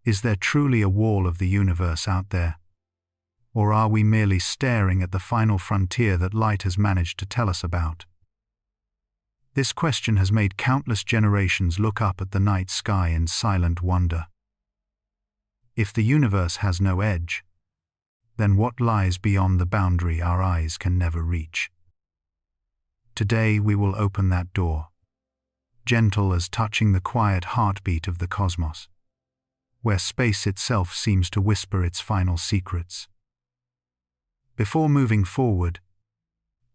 Is there truly a wall of the universe out there? Or are we merely staring at the final frontier that light has managed to tell us about? This question has made countless generations look up at the night sky in silent wonder. If the universe has no edge, then what lies beyond the boundary our eyes can never reach? Today we will open that door, gentle as touching the quiet heartbeat of the cosmos, where space itself seems to whisper its final secrets. Before moving forward,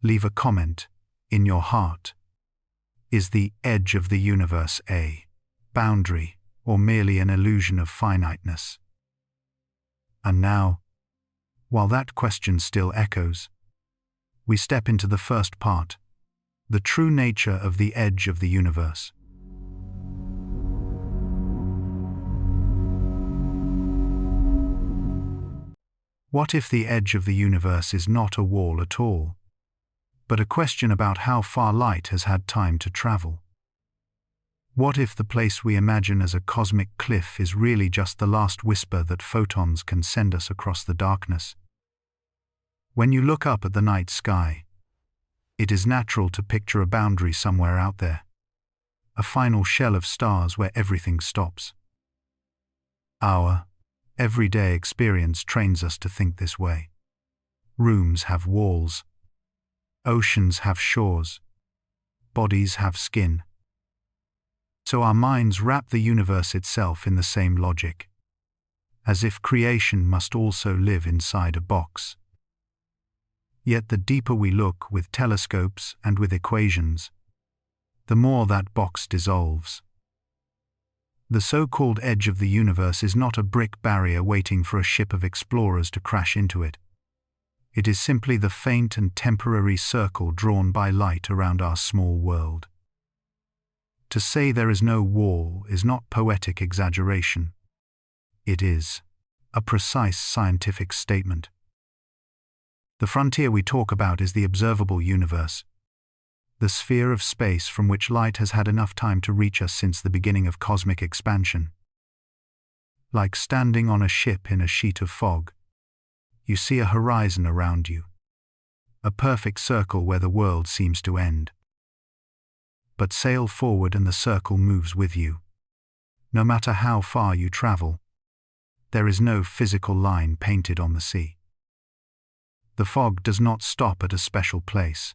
leave a comment in your heart. Is the edge of the universe a boundary or merely an illusion of finiteness? And now, while that question still echoes, we step into the first part, the true nature of the edge of the universe. What if the edge of the universe is not a wall at all, but a question about how far light has had time to travel? What if the place we imagine as a cosmic cliff is really just the last whisper that photons can send us across the darkness? When you look up at the night sky, it is natural to picture a boundary somewhere out there, a final shell of stars where everything stops. Our everyday experience trains us to think this way. Rooms have walls, oceans have shores, bodies have skin. So our minds wrap the universe itself in the same logic, as if creation must also live inside a box. Yet the deeper we look with telescopes and with equations, the more that box dissolves. The so-called edge of the universe is not a brick barrier waiting for a ship of explorers to crash into it. It is simply the faint and temporary circle drawn by light around our small world. To say there is no wall is not poetic exaggeration. It is a precise scientific statement. The frontier we talk about is the observable universe, the sphere of space from which light has had enough time to reach us since the beginning of cosmic expansion. Like standing on a ship in a sheet of fog, you see a horizon around you, a perfect circle where the world seems to end. But sail forward and the circle moves with you. No matter how far you travel, there is no physical line painted on the sea. The fog does not stop at a special place.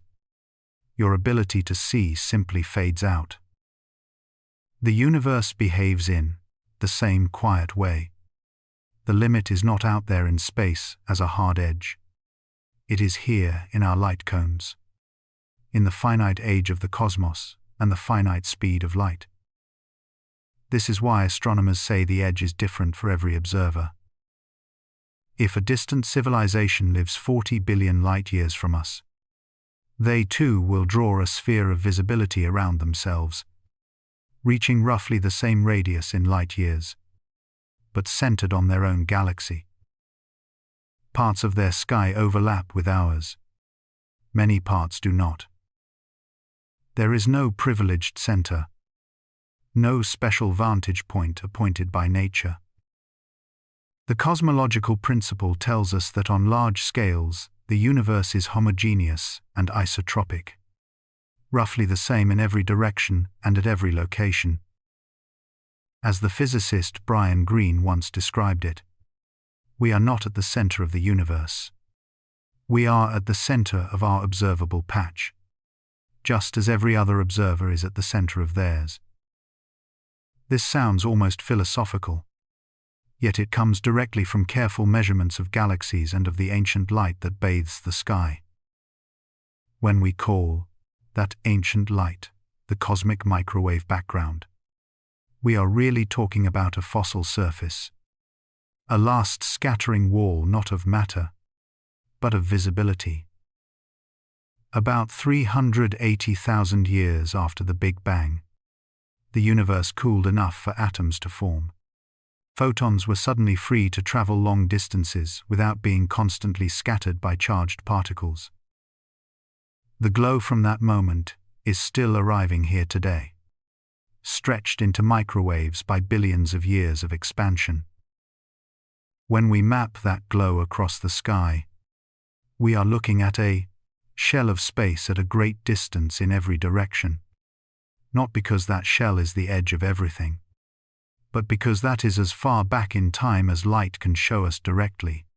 Your ability to see simply fades out. The universe behaves in the same quiet way. The limit is not out there in space as a hard edge. It is here in our light cones, in the finite age of the cosmos and the finite speed of light. This is why astronomers say the edge is different for every observer. If a distant civilization lives 40 billion light-years from us, they too will draw a sphere of visibility around themselves, reaching roughly the same radius in light-years, but centered on their own galaxy. Parts of their sky overlap with ours. Many parts do not. There is no privileged center, no special vantage point appointed by nature. The cosmological principle tells us that on large scales, the universe is homogeneous and isotropic, roughly the same in every direction and at every location. As the physicist Brian Greene once described it, we are not at the center of the universe. We are at the center of our observable patch, just as every other observer is at the center of theirs. This sounds almost philosophical, yet it comes directly from careful measurements of galaxies and of the ancient light that bathes the sky. When we call that ancient light the cosmic microwave background, we are really talking about a fossil surface, a last scattering wall not of matter, but of visibility. About 380,000 years after the Big Bang, the universe cooled enough for atoms to form. Photons were suddenly free to travel long distances without being constantly scattered by charged particles. The glow from that moment is still arriving here today, stretched into microwaves by billions of years of expansion. When we map that glow across the sky, we are looking at a shell of space at a great distance in every direction. Not because that shell is the edge of everything, but because that is as far back in time as light can show us directly.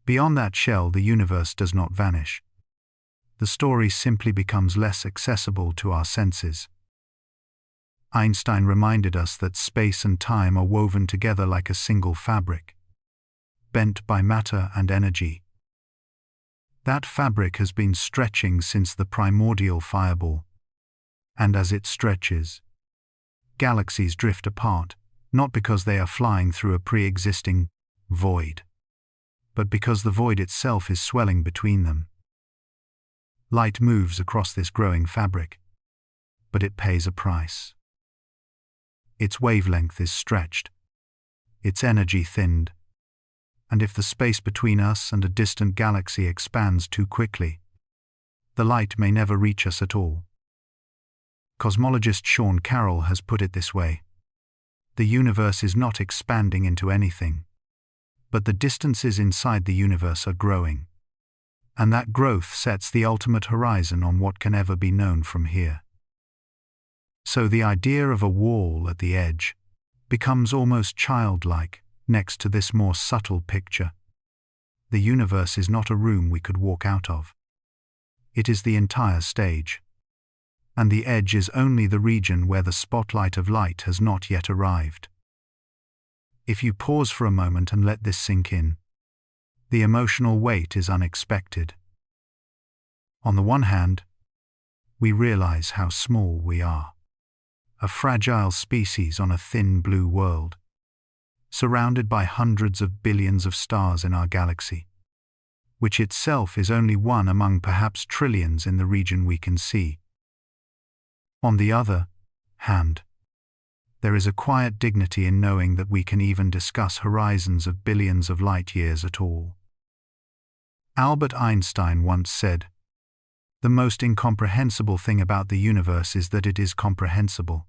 Beyond that shell, the universe does not vanish. The story simply becomes less accessible to our senses. Einstein reminded us that space and time are woven together like a single fabric, bent by matter and energy. That fabric has been stretching since the primordial fireball, and as it stretches, galaxies drift apart, not because they are flying through a pre-existing void, but because the void itself is swelling between them. Light moves across this growing fabric, but it pays a price. Its wavelength is stretched, its energy thinned, and if the space between us and a distant galaxy expands too quickly, the light may never reach us at all. Cosmologist Sean Carroll has put it this way: the universe is not expanding into anything, but the distances inside the universe are growing, and that growth sets the ultimate horizon on what can ever be known from here. So the idea of a wall at the edge becomes almost childlike next to this more subtle picture. The universe is not a room we could walk out of. It is the entire stage, and the edge is only the region where the spotlight of light has not yet arrived. If you pause for a moment and let this sink in, the emotional weight is unexpected. On the one hand, we realize how small we are. A fragile species on a thin blue world, surrounded by hundreds of billions of stars in our galaxy, which itself is only one among perhaps trillions in the region we can see. On the other hand, there is a quiet dignity in knowing that we can even discuss horizons of billions of light years at all. Albert Einstein once said, "The most incomprehensible thing about the universe is that it is comprehensible."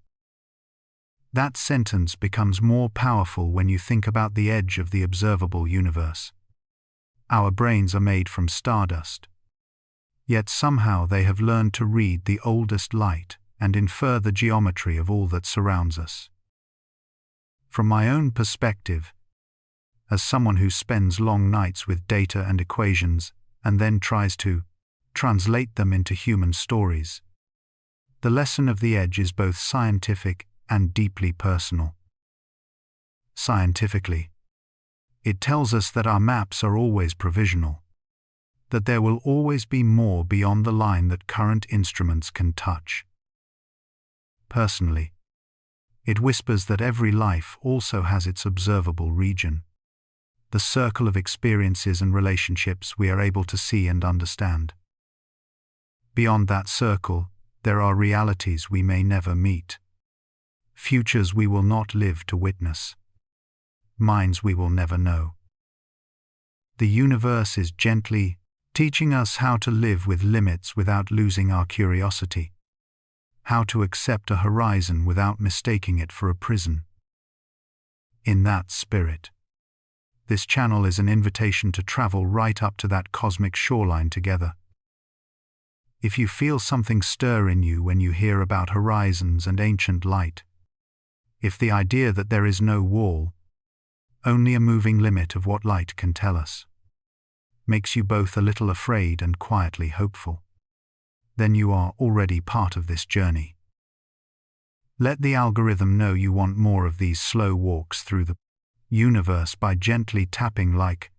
That sentence becomes more powerful when you think about the edge of the observable universe. Our brains are made from stardust, yet somehow they have learned to read the oldest light and infer the geometry of all that surrounds us. From my own perspective, as someone who spends long nights with data and equations and then tries to translate them into human stories, the lesson of the edge is both scientific and deeply personal. Scientifically, it tells us that our maps are always provisional, that there will always be more beyond the line that current instruments can touch. Personally, it whispers that every life also has its observable region, the circle of experiences and relationships we are able to see and understand. Beyond that circle, there are realities we may never meet, futures we will not live to witness, minds we will never know. The universe is gently teaching us how to live with limits without losing our curiosity, how to accept a horizon without mistaking it for a prison. In that spirit, this channel is an invitation to travel right up to that cosmic shoreline together. If you feel something stir in you when you hear about horizons and ancient light, if the idea that there is no wall, only a moving limit of what light can tell us, makes you both a little afraid and quietly hopeful, then you are already part of this journey. Let the algorithm know you want more of these slow walks through the universe by gently tapping like,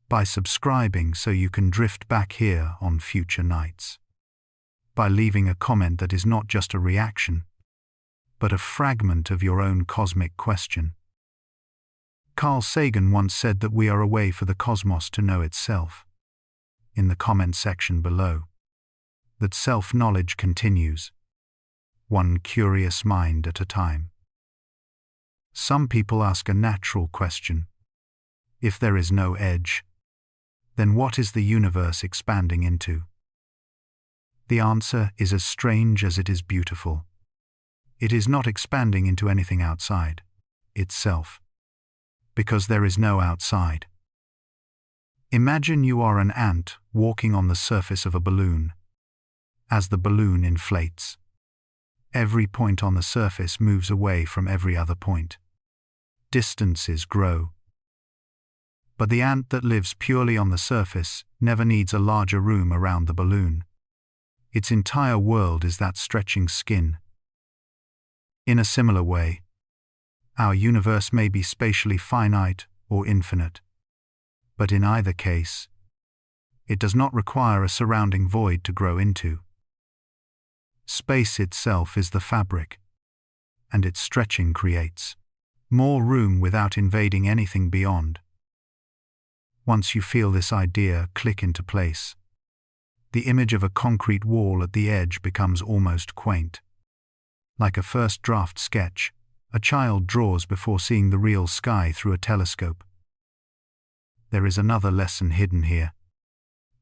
by subscribing so you can drift back here on future nights, by leaving a comment that is not just a reaction, but a fragment of your own cosmic question. Carl Sagan once said that we are a way for the cosmos to know itself. In the comment section below, that self-knowledge continues, one curious mind at a time. Some people ask a natural question: if there is no edge, then what is the universe expanding into? The answer is as strange as it is beautiful. It is not expanding into anything outside itself. because there is no outside. Imagine you are an ant walking on the surface of a balloon. As the balloon inflates, every point on the surface moves away from every other point. Distances grow. But the ant that lives purely on the surface never needs a larger room around the balloon. Its entire world is that stretching skin. In a similar way, our universe may be spatially finite or infinite, but in either case, it does not require a surrounding void to grow into. Space itself is the fabric, and its stretching creates more room without invading anything beyond. Once you feel this idea click into place, the image of a concrete wall at the edge becomes almost quaint. Like a first draft sketch, a child draws before seeing the real sky through a telescope. There is another lesson hidden here,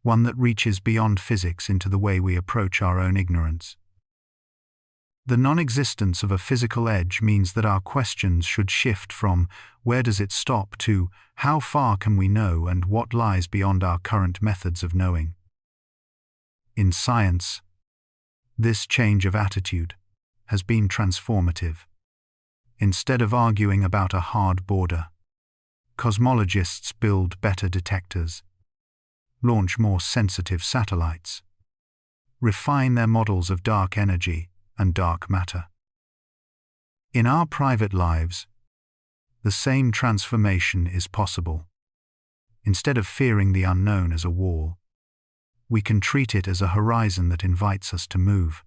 one that reaches beyond physics into the way we approach our own ignorance. The non-existence of a physical edge means that our questions should shift from where does it stop to how far can we know and what lies beyond our current methods of knowing. In science, this change of attitude has been transformative. Instead of arguing about a hard border, cosmologists build better detectors, launch more sensitive satellites, refine their models of dark energy and dark matter. In our private lives, the same transformation is possible. Instead of fearing the unknown as a wall, we can treat it as a horizon that invites us to move,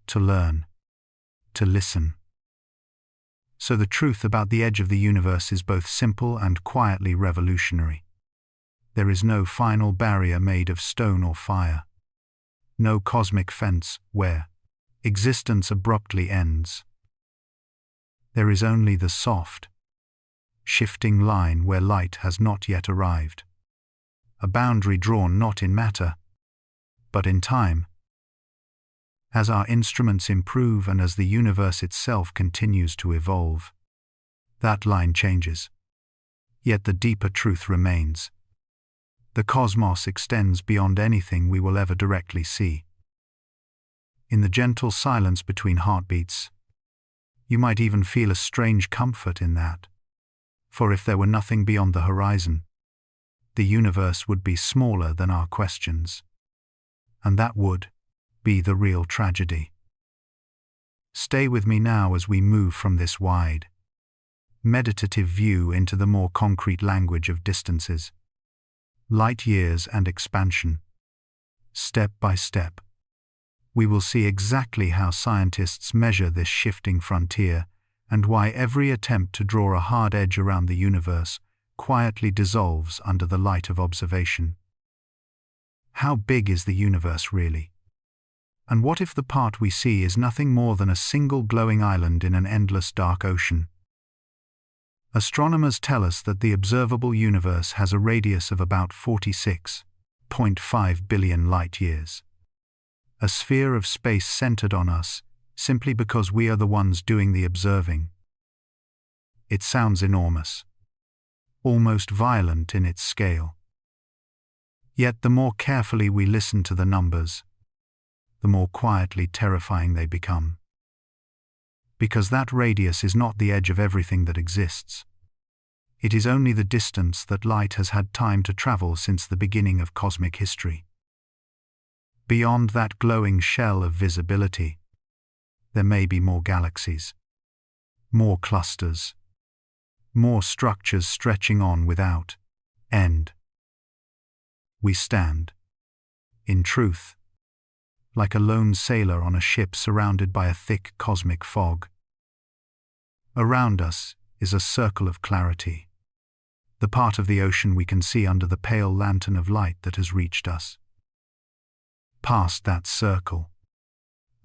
to learn, to listen. So the truth about the edge of the universe is both simple and quietly revolutionary. There is no final barrier made of stone or fire, no cosmic fence where existence abruptly ends. There is only the soft, shifting line where light has not yet arrived, a boundary drawn not in matter, but in time. As our instruments improve and as the universe itself continues to evolve, that line changes. Yet the deeper truth remains. The cosmos extends beyond anything we will ever directly see. In the gentle silence between heartbeats, you might even feel a strange comfort in that. For if there were nothing beyond the horizon, the universe would be smaller than our questions. And that would be the real tragedy. Stay with me now as we move from this wide, meditative view into the more concrete language of distances, light years and expansion. Step by step, we will see exactly how scientists measure this shifting frontier and why every attempt to draw a hard edge around the universe quietly dissolves under the light of observation. How big is the universe really? And what if the part we see is nothing more than a single glowing island in an endless dark ocean? Astronomers tell us that the observable universe has a radius of about 46.5 billion light-years. A sphere of space centered on us, simply because we are the ones doing the observing. It sounds enormous, almost violent in its scale. Yet the more carefully we listen to the numbers, the more quietly terrifying they become. Because that radius is not the edge of everything that exists. It is only the distance that light has had time to travel since the beginning of cosmic history. Beyond that glowing shell of visibility, there may be more galaxies, more clusters, more structures stretching on without end. We stand, in truth, like a lone sailor on a ship surrounded by a thick cosmic fog. Around us is a circle of clarity, the part of the ocean we can see under the pale lantern of light that has reached us. Past that circle,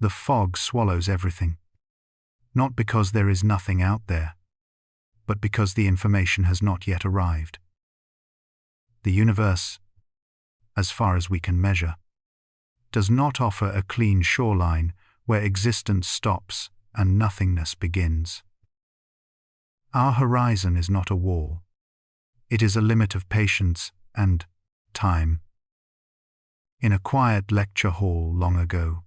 the fog swallows everything, not because there is nothing out there, but because the information has not yet arrived. The universe, as far as we can measure, does not offer a clean shoreline where existence stops and nothingness begins. Our horizon is not a wall. It is a limit of patience and time. In a quiet lecture hall long ago,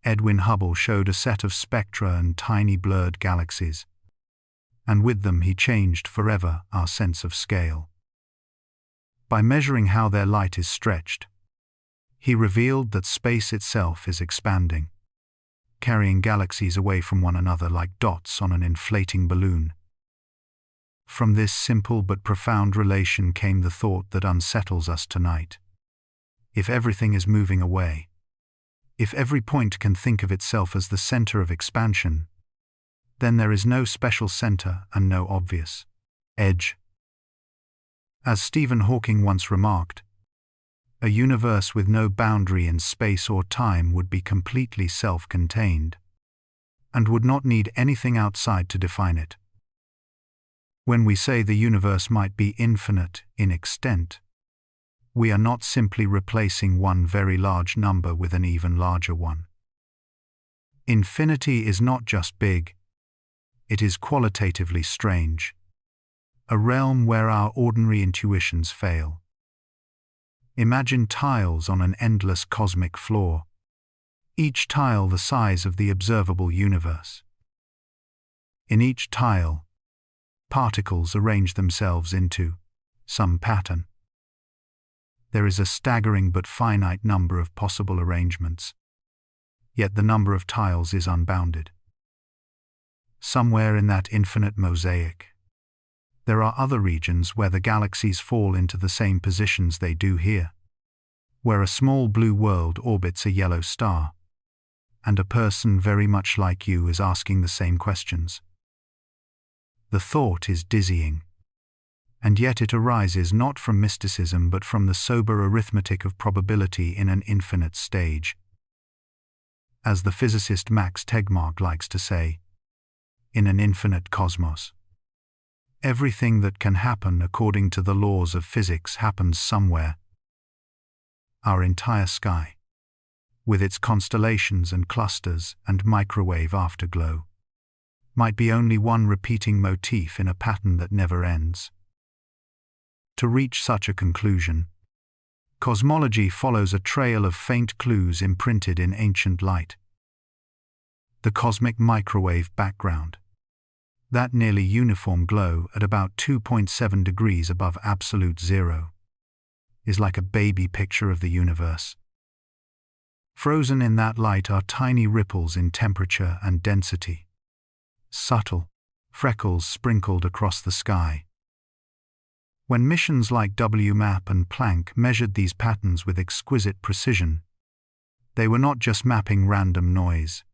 Edwin Hubble showed a set of spectra and tiny blurred galaxies, and with them he changed forever our sense of scale. By measuring how their light is stretched, he revealed that space itself is expanding, carrying galaxies away from one another like dots on an inflating balloon. From this simple but profound relation came the thought that unsettles us tonight. If everything is moving away, if every point can think of itself as the center of expansion, then there is no special center and no obvious edge. As Stephen Hawking once remarked, a universe with no boundary in space or time would be completely self-contained, and would not need anything outside to define it. When we say the universe might be infinite in extent, we are not simply replacing one very large number with an even larger one. Infinity is not just big, it is qualitatively strange, a realm where our ordinary intuitions fail. Imagine tiles on an endless cosmic floor, each tile the size of the observable universe. In each tile, particles arrange themselves into some pattern. There is a staggering but finite number of possible arrangements, yet the number of tiles is unbounded. Somewhere in that infinite mosaic, there are other regions where the galaxies fall into the same positions they do here, where a small blue world orbits a yellow star, and a person very much like you is asking the same questions. The thought is dizzying, and yet it arises not from mysticism but from the sober arithmetic of probability in an infinite stage. As the physicist Max Tegmark likes to say, in an infinite cosmos, everything that can happen according to the laws of physics happens somewhere. Our entire sky, with its constellations and clusters and microwave afterglow, might be only one repeating motif in a pattern that never ends. To reach such a conclusion, cosmology follows a trail of faint clues imprinted in ancient light. The cosmic microwave background, that nearly uniform glow at about 2.7 degrees above absolute zero, is like a baby picture of the universe. Frozen in that light are tiny ripples in temperature and density, subtle freckles sprinkled across the sky. When missions like WMAP and Planck measured these patterns with exquisite precision, they were not just mapping random noise.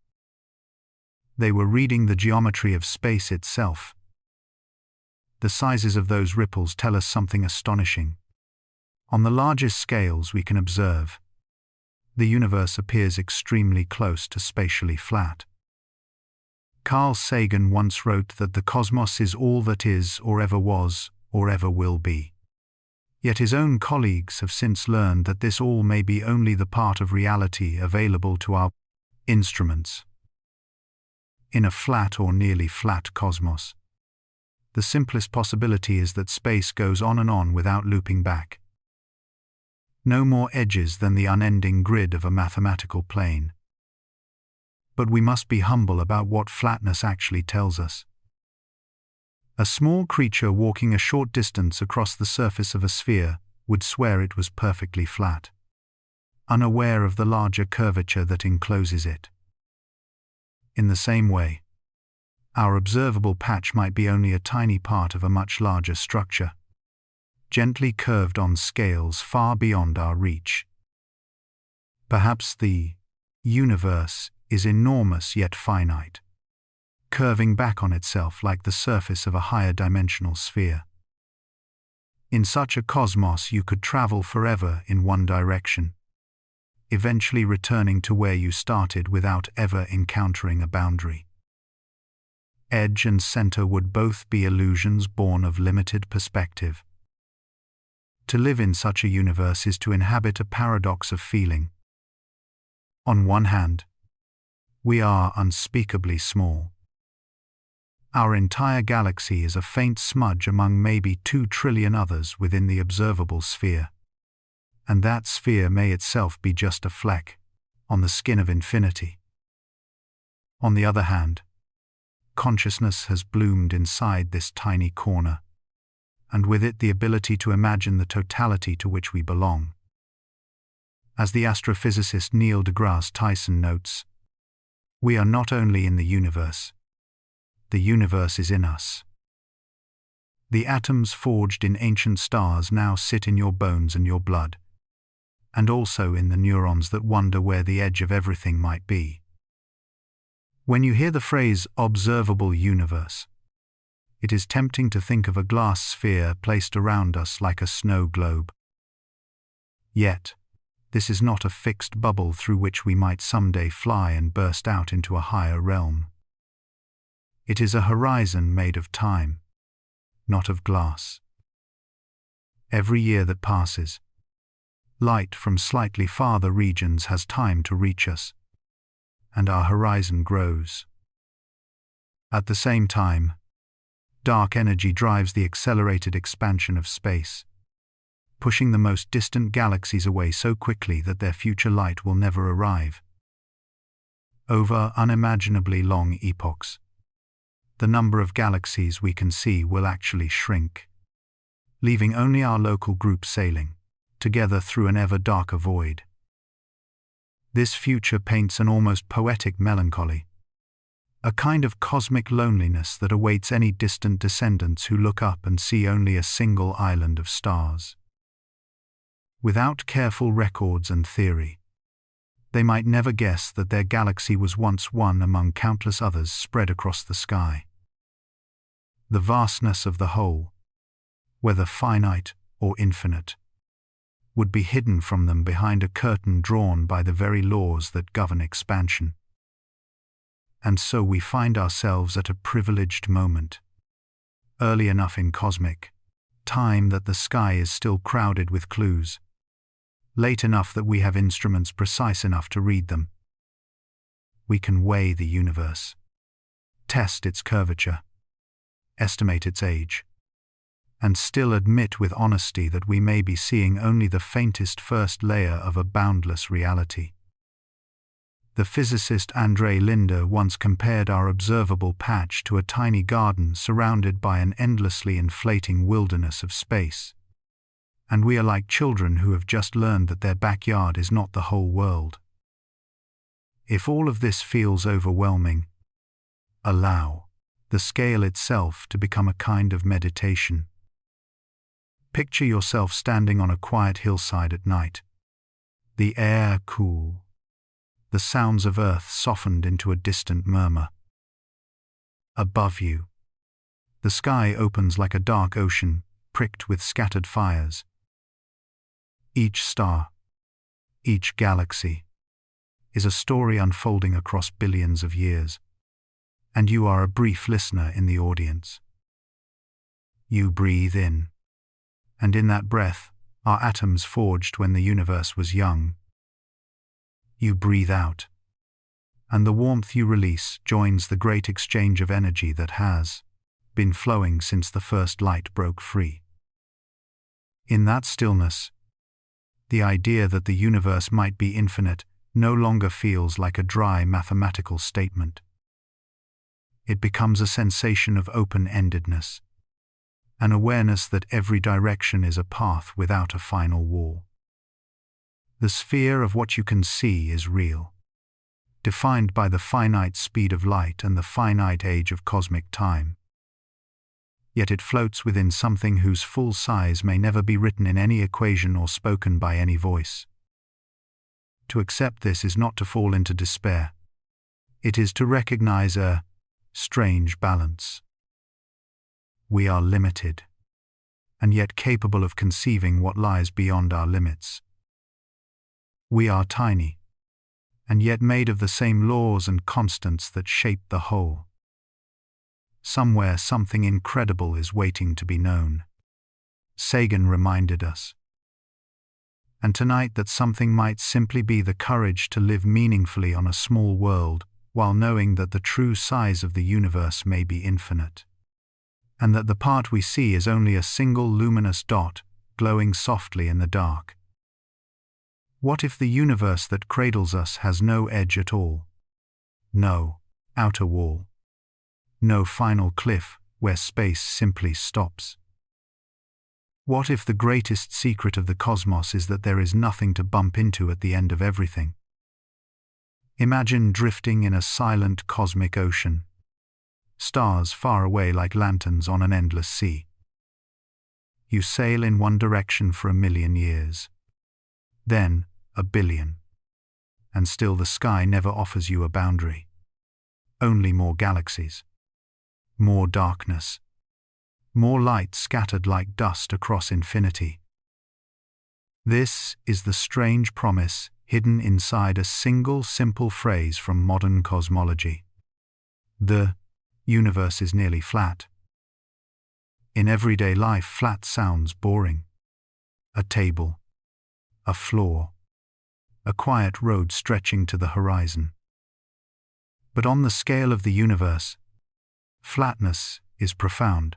They were reading the geometry of space itself. The sizes of those ripples tell us something astonishing. On the largest scales we can observe, the universe appears extremely close to spatially flat. Carl Sagan once wrote that the cosmos is all that is or ever was or ever will be. Yet his own colleagues have since learned that this all may be only the part of reality available to our instruments. In a flat or nearly flat cosmos, the simplest possibility is that space goes on and on without looping back. No more edges than the unending grid of a mathematical plane. But we must be humble about what flatness actually tells us. A small creature walking a short distance across the surface of a sphere would swear it was perfectly flat, unaware of the larger curvature that encloses it. In the same way, our observable patch might be only a tiny part of a much larger structure, gently curved on scales far beyond our reach. Perhaps the universe is enormous yet finite, curving back on itself like the surface of a higher dimensional sphere. In such a cosmos you could travel forever in one direction, eventually returning to where you started without ever encountering a boundary. Edge and center would both be illusions born of limited perspective. To live in such a universe is to inhabit a paradox of feeling. On one hand, we are unspeakably small. Our entire galaxy is a faint smudge among maybe 2 trillion others within the observable sphere. And that sphere may itself be just a fleck on the skin of infinity. On the other hand, consciousness has bloomed inside this tiny corner, and with it the ability to imagine the totality to which we belong. As the astrophysicist Neil deGrasse Tyson notes, we are not only in the universe is in us. The atoms forged in ancient stars now sit in your bones and your blood, and also in the neurons that wonder where the edge of everything might be. When you hear the phrase observable universe, it is tempting to think of a glass sphere placed around us like a snow globe. Yet, this is not a fixed bubble through which we might someday fly and burst out into a higher realm. It is a horizon made of time, not of glass. Every year that passes, light from slightly farther regions has time to reach us, and our horizon grows. At the same time, dark energy drives the accelerated expansion of space, pushing the most distant galaxies away so quickly that their future light will never arrive. Over unimaginably long epochs, the number of galaxies we can see will actually shrink, leaving only our local group sailing together through an ever darker void. This future paints an almost poetic melancholy, a kind of cosmic loneliness that awaits any distant descendants who look up and see only a single island of stars. Without careful records and theory, they might never guess that their galaxy was once one among countless others spread across the sky. The vastness of the whole, whether finite or infinite, would be hidden from them behind a curtain drawn by the very laws that govern expansion. And so we find ourselves at a privileged moment, early enough in cosmic time that the sky is still crowded with clues, late enough that we have instruments precise enough to read them. We can weigh the universe, test its curvature, estimate its age, and still admit with honesty that we may be seeing only the faintest first layer of a boundless reality. The physicist André Linde once compared our observable patch to a tiny garden surrounded by an endlessly inflating wilderness of space. And we are like children who have just learned that their backyard is not the whole world. If all of this feels overwhelming, allow the scale itself to become a kind of meditation. Picture yourself standing on a quiet hillside at night, the air cool, the sounds of earth softened into a distant murmur. Above you, the sky opens like a dark ocean pricked with scattered fires. Each star, each galaxy, is a story unfolding across billions of years, and you are a brief listener in the audience. You breathe in, and in that breath are atoms forged when the universe was young. You breathe out, and the warmth you release joins the great exchange of energy that has been flowing since the first light broke free. In that stillness, the idea that the universe might be infinite no longer feels like a dry mathematical statement. It becomes a sensation of open-endedness, an awareness that every direction is a path without a final wall. The sphere of what you can see is real, defined by the finite speed of light and the finite age of cosmic time. Yet it floats within something whose full size may never be written in any equation or spoken by any voice. To accept this is not to fall into despair. It is to recognize a strange balance. We are limited, and yet capable of conceiving what lies beyond our limits. We are tiny, and yet made of the same laws and constants that shape the whole. Somewhere something incredible is waiting to be known. Sagan reminded us. And tonight that something might simply be the courage to live meaningfully on a small world while knowing that the true size of the universe may be infinite, and that the part we see is only a single luminous dot glowing softly in the dark. What if the universe that cradles us has no edge at all? No outer wall. No final cliff where space simply stops. What if the greatest secret of the cosmos is that there is nothing to bump into at the end of everything? Imagine drifting in a silent cosmic ocean, stars far away like lanterns on an endless sea. You sail in one direction for 1,000,000 years, then 1,000,000,000, and still the sky never offers you a boundary. Only more galaxies, more darkness, more light scattered like dust across infinity. This is the strange promise hidden inside a single simple phrase from modern cosmology. The universe is nearly flat. In everyday life, flat sounds boring. A table, a floor, a quiet road stretching to the horizon. But on the scale of the universe, flatness is profound.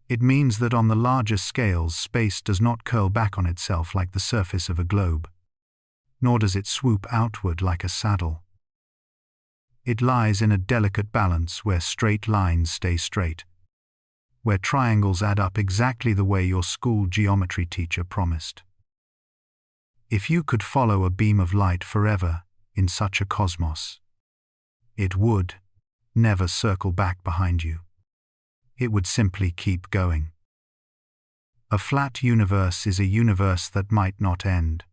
It means that on the larger scales, space does not curl back on itself like the surface of a globe, nor does it swoop outward like a saddle. It lies in a delicate balance where straight lines stay straight, where triangles add up exactly the way your school geometry teacher promised. If you could follow a beam of light forever in such a cosmos, it would never circle back behind you. It would simply keep going. A flat universe is a universe that might not end.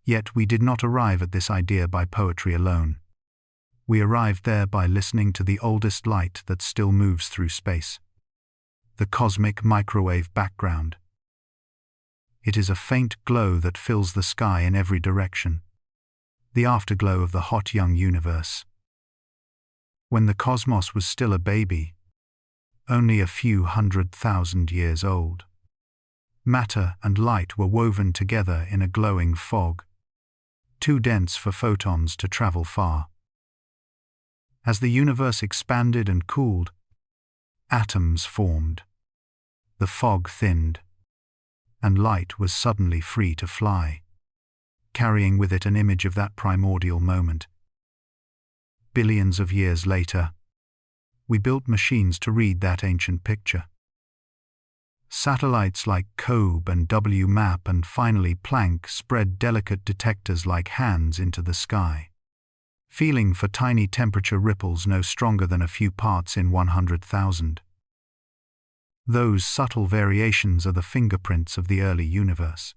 Yet we did not arrive at this idea by poetry alone. We arrived there by listening to the oldest light that still moves through space. The cosmic microwave background. It is a faint glow that fills the sky in every direction, the afterglow of the hot young universe. When the cosmos was still a baby, only a few 100,000 years old, matter and light were woven together in a glowing fog, too dense for photons to travel far. As the universe expanded and cooled, atoms formed, the fog thinned, and light was suddenly free to fly, carrying with it an image of that primordial moment. Billions of years later, we built machines to read that ancient picture. Satellites like COBE and WMAP and finally Planck spread delicate detectors like hands into the sky, feeling for tiny temperature ripples no stronger than a few parts in 100,000. Those subtle variations are the fingerprints of the early universe,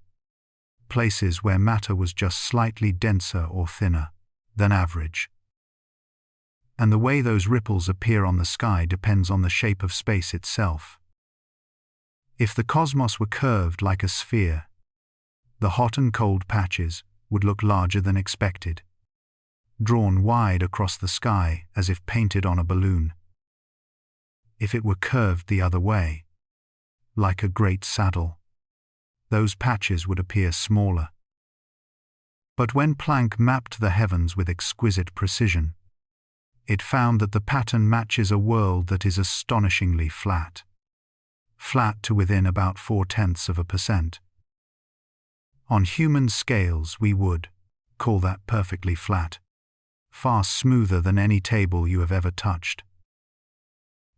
places where matter was just slightly denser or thinner than average. And the way those ripples appear on the sky depends on the shape of space itself. If the cosmos were curved like a sphere, the hot and cold patches would look larger than expected, drawn wide across the sky as if painted on a balloon. If it were curved the other way, like a great saddle, those patches would appear smaller. But when Planck mapped the heavens with exquisite precision, it found that the pattern matches a world that is astonishingly flat. Flat to within about 0.4%. On human scales, we would call that perfectly flat, far smoother than any table you have ever touched.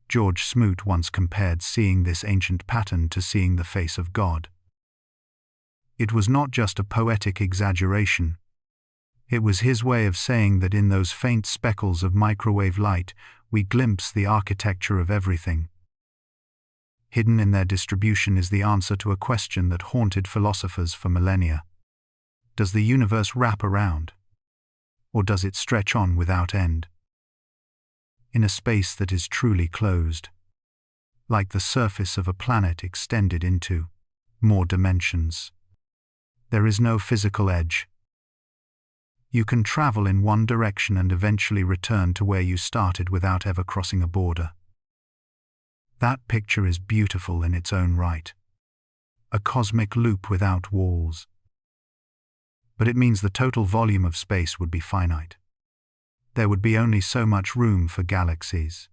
George Smoot once compared seeing this ancient pattern to seeing the face of God. It was not just a poetic exaggeration. It was his way of saying that in those faint speckles of microwave light, we glimpse the architecture of everything. Hidden in their distribution is the answer to a question that haunted philosophers for millennia. Does the universe wrap around? Or does it stretch on without end? In a space that is truly closed, like the surface of a planet extended into more dimensions. There is no physical edge. You can travel in one direction and eventually return to where you started without ever crossing a border. That picture is beautiful in its own right. A cosmic loop without walls. But it means the total volume of space would be finite. there would be only so much room for galaxies.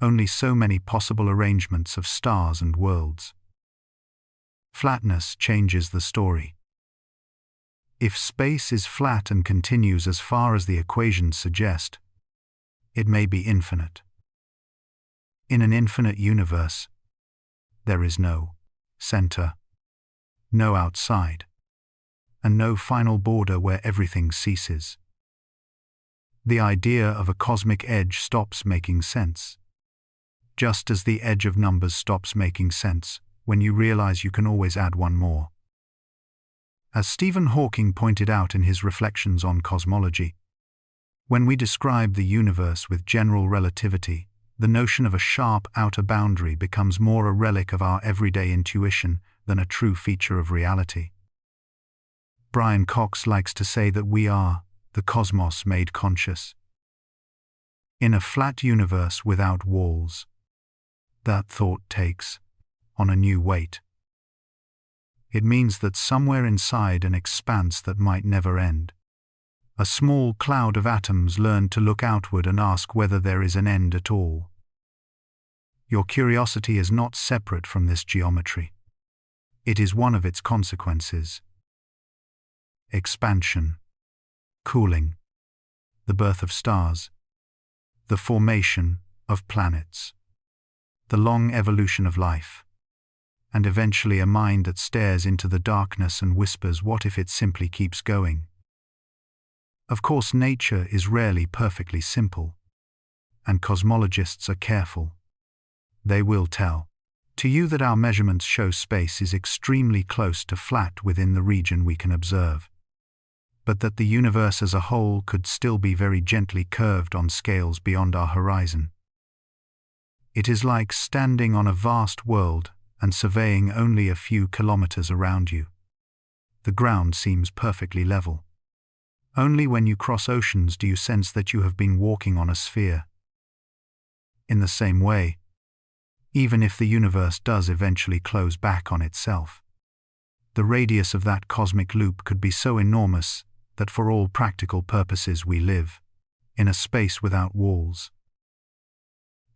Only so many possible arrangements of stars and worlds. Flatness changes the story. If space is flat and continues as far as the equations suggest, it may be infinite. In an infinite universe, there is no center, no outside, and no final border where everything ceases. The idea of a cosmic edge stops making sense, just as the edge of numbers stops making sense when you realize you can always add one more. As Stephen Hawking pointed out in his reflections on cosmology, when we describe the universe with general relativity, the notion of a sharp outer boundary becomes more a relic of our everyday intuition than a true feature of reality. Brian Cox likes to say that we are the cosmos made conscious. In a flat universe without walls, that thought takes on a new weight. It means that somewhere inside an expanse that might never end, a small cloud of atoms learn to look outward and ask whether there is an end at all. Your curiosity is not separate from this geometry. It is one of its consequences. Expansion, cooling, the birth of stars, the formation of planets, the long evolution of life, and eventually a mind that stares into the darkness and whispers, what if it simply keeps going? Of course, nature is rarely perfectly simple, and cosmologists are careful. They will tell to you that our measurements show space is extremely close to flat within the region we can observe, but that the universe as a whole could still be very gently curved on scales beyond our horizon. It is like standing on a vast world and surveying only a few kilometers around you. The ground seems perfectly level. Only when you cross oceans do you sense that you have been walking on a sphere. In the same way, even if the universe does eventually close back on itself, the radius of that cosmic loop could be so enormous that for all practical purposes we live in a space without walls.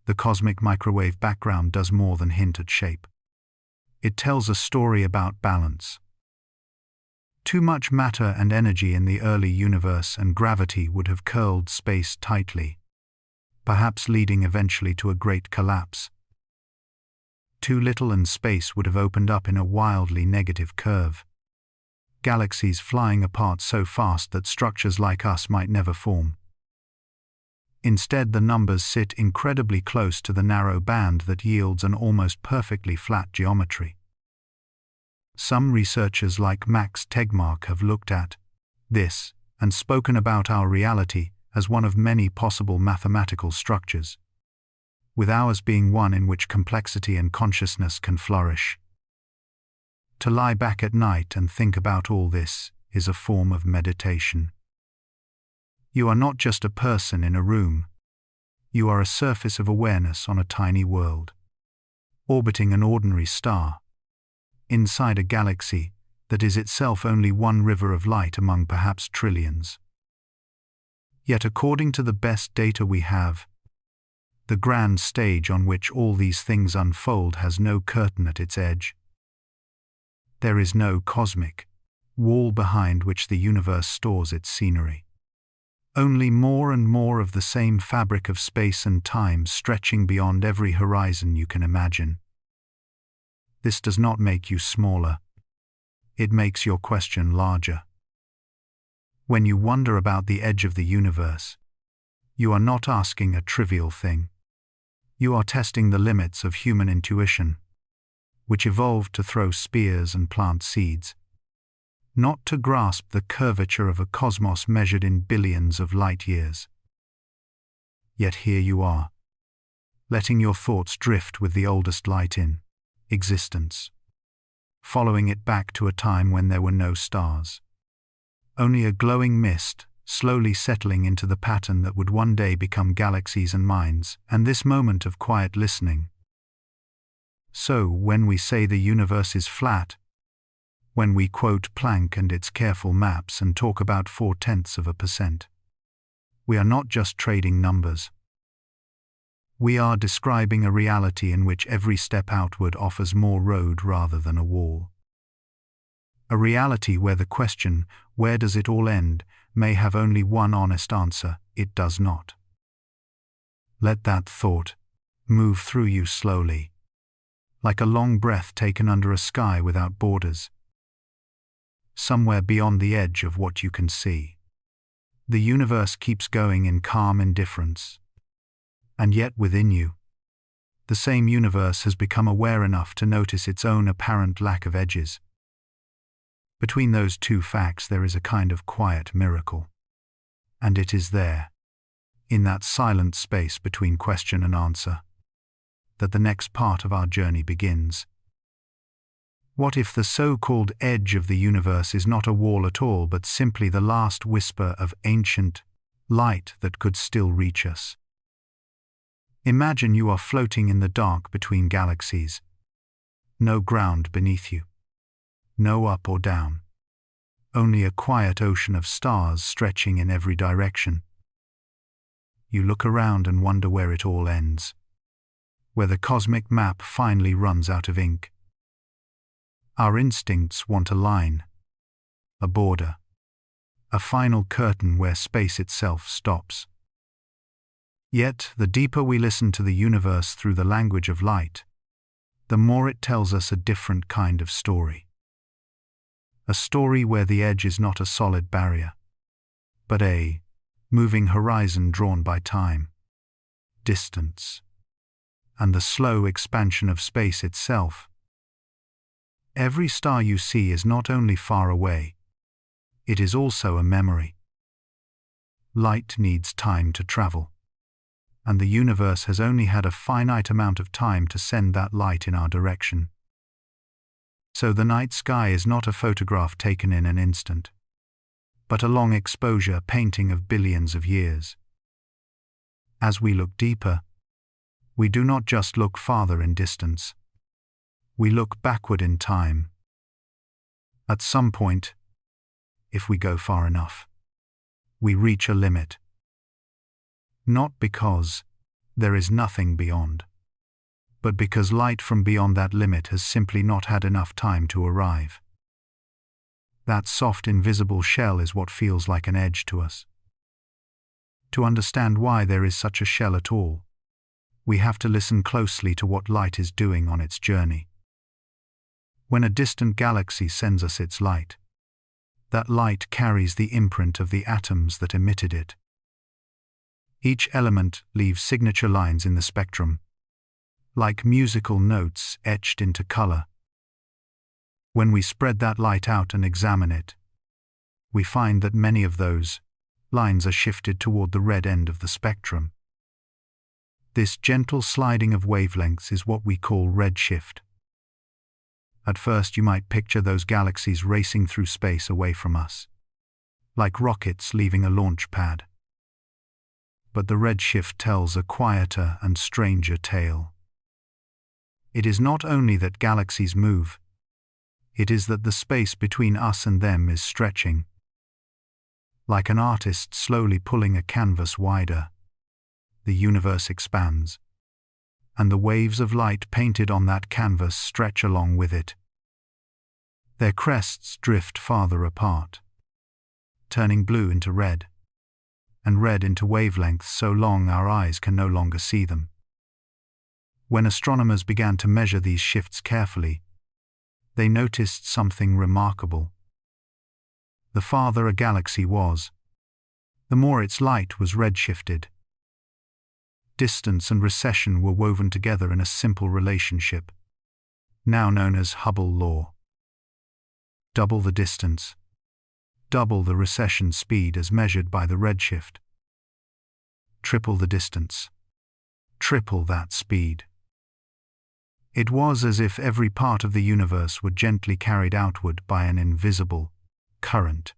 The cosmic microwave background does more than hint at shape. It tells a story about balance. Too much matter and energy in the early universe and gravity would have curled space tightly, perhaps leading eventually to a great collapse. Too little and space would have opened up in a wildly negative curve. Galaxies flying apart so fast that structures like us might never form. Instead, the numbers sit incredibly close to the narrow band that yields an almost perfectly flat geometry. Some researchers like Max Tegmark have looked at this and spoken about our reality as one of many possible mathematical structures, with ours being one in which complexity and consciousness can flourish. To lie back at night and think about all this is a form of meditation. You are not just a person in a room. You are a surface of awareness on a tiny world, orbiting an ordinary star, inside a galaxy that is itself only one river of light among perhaps trillions. Yet according to the best data we have, the grand stage on which all these things unfold has no curtain at its edge. There is no cosmic wall behind which the universe stores its scenery. Only more and more of the same fabric of space and time stretching beyond every horizon you can imagine. This does not make you smaller. It makes your question larger. When you wonder about the edge of the universe, you are not asking a trivial thing. You are testing the limits of human intuition, which evolved to throw spears and plant seeds, not to grasp the curvature of a cosmos measured in billions of light years. Yet here you are, letting your thoughts drift with the oldest light in existence, following it back to a time when there were no stars, only a glowing mist, slowly settling into the pattern that would one day become galaxies and minds, and this moment of quiet listening. So, when we say the universe is flat, when we quote Planck and its careful maps and talk about 0.4%, we are not just trading numbers. We are describing a reality in which every step outward offers more road rather than a wall. A reality where the question, where does it all end, may have only one honest answer: it does not. Let that thought move through you slowly, like a long breath taken under a sky without borders. Somewhere beyond the edge of what you can see, the universe keeps going in calm indifference. And yet within you, the same universe has become aware enough to notice its own apparent lack of edges. Between those two facts there is a kind of quiet miracle. And it is there, in that silent space between question and answer, that the next part of our journey begins. What if the so-called edge of the universe is not a wall at all, but simply the last whisper of ancient light that could still reach us? Imagine you are floating in the dark between galaxies. No ground beneath you. No up or down. Only a quiet ocean of stars stretching in every direction. You look around and wonder where it all ends. Where the cosmic map finally runs out of ink. Our instincts want a line, a border, a final curtain where space itself stops. Yet, the deeper we listen to the universe through the language of light, the more it tells us a different kind of story. A story where the edge is not a solid barrier, but a moving horizon drawn by time, distance, and the slow expansion of space itself. Every star you see is not only far away, it is also a memory. Light needs time to travel, and the universe has only had a finite amount of time to send that light in our direction. So the night sky is not a photograph taken in an instant, but a long exposure painting of billions of years. As we look deeper, we do not just look farther in distance. We look backward in time. At some point, if we go far enough, we reach a limit. Not because there is nothing beyond, but because light from beyond that limit has simply not had enough time to arrive. That soft invisible shell is what feels like an edge to us. To understand why there is such a shell at all, we have to listen closely to what light is doing on its journey. When a distant galaxy sends us its light, that light carries the imprint of the atoms that emitted it. Each element leaves signature lines in the spectrum, like musical notes etched into color. When we spread that light out and examine it, we find that many of those lines are shifted toward the red end of the spectrum. This gentle sliding of wavelengths is what we call redshift. At first you might picture those galaxies racing through space away from us, like rockets leaving a launch pad. But the redshift tells a quieter and stranger tale. It is not only that galaxies move, it is that the space between us and them is stretching. Like an artist slowly pulling a canvas wider, the universe expands, and the waves of light painted on that canvas stretch along with it. Their crests drift farther apart, turning blue into red, and red into wavelengths so long our eyes can no longer see them. When astronomers began to measure these shifts carefully, they noticed something remarkable. The farther a galaxy was, the more its light was redshifted. Distance and recession were woven together in a simple relationship, now known as Hubble law. Double the distance, double the recession speed as measured by the redshift. Triple the distance, triple that speed. It was as if every part of the universe were gently carried outward by an invisible current,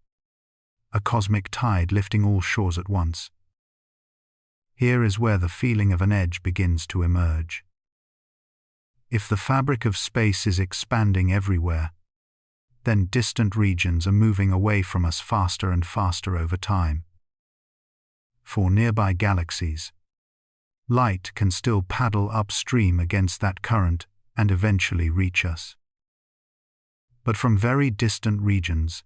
a cosmic tide lifting all shores at once. Here is where the feeling of an edge begins to emerge. If the fabric of space is expanding everywhere, then distant regions are moving away from us faster and faster over time. for nearby galaxies. Light can still paddle upstream against that current and eventually reach us. But from very distant regions,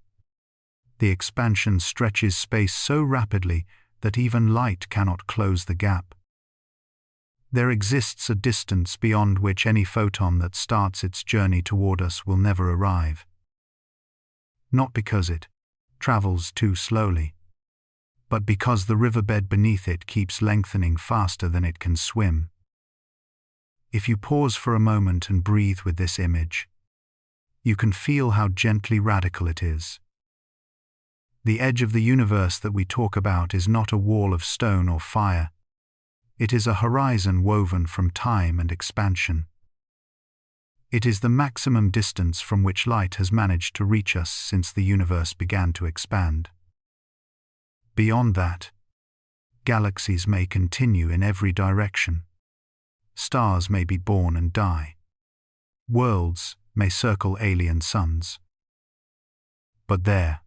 the expansion stretches space so rapidly that even light cannot close the gap. There exists a distance beyond which any photon that starts its journey toward us will never arrive. Not because it travels too slowly, but because the riverbed beneath it keeps lengthening faster than it can swim. If you pause for a moment and breathe with this image, you can feel how gently radical it is. The edge of the universe that we talk about is not a wall of stone or fire. It is a horizon woven from time and expansion. It is the maximum distance from which light has managed to reach us since the universe began to expand. Beyond that, galaxies may continue in every direction. Stars may be born and die. Worlds may circle alien suns. But there,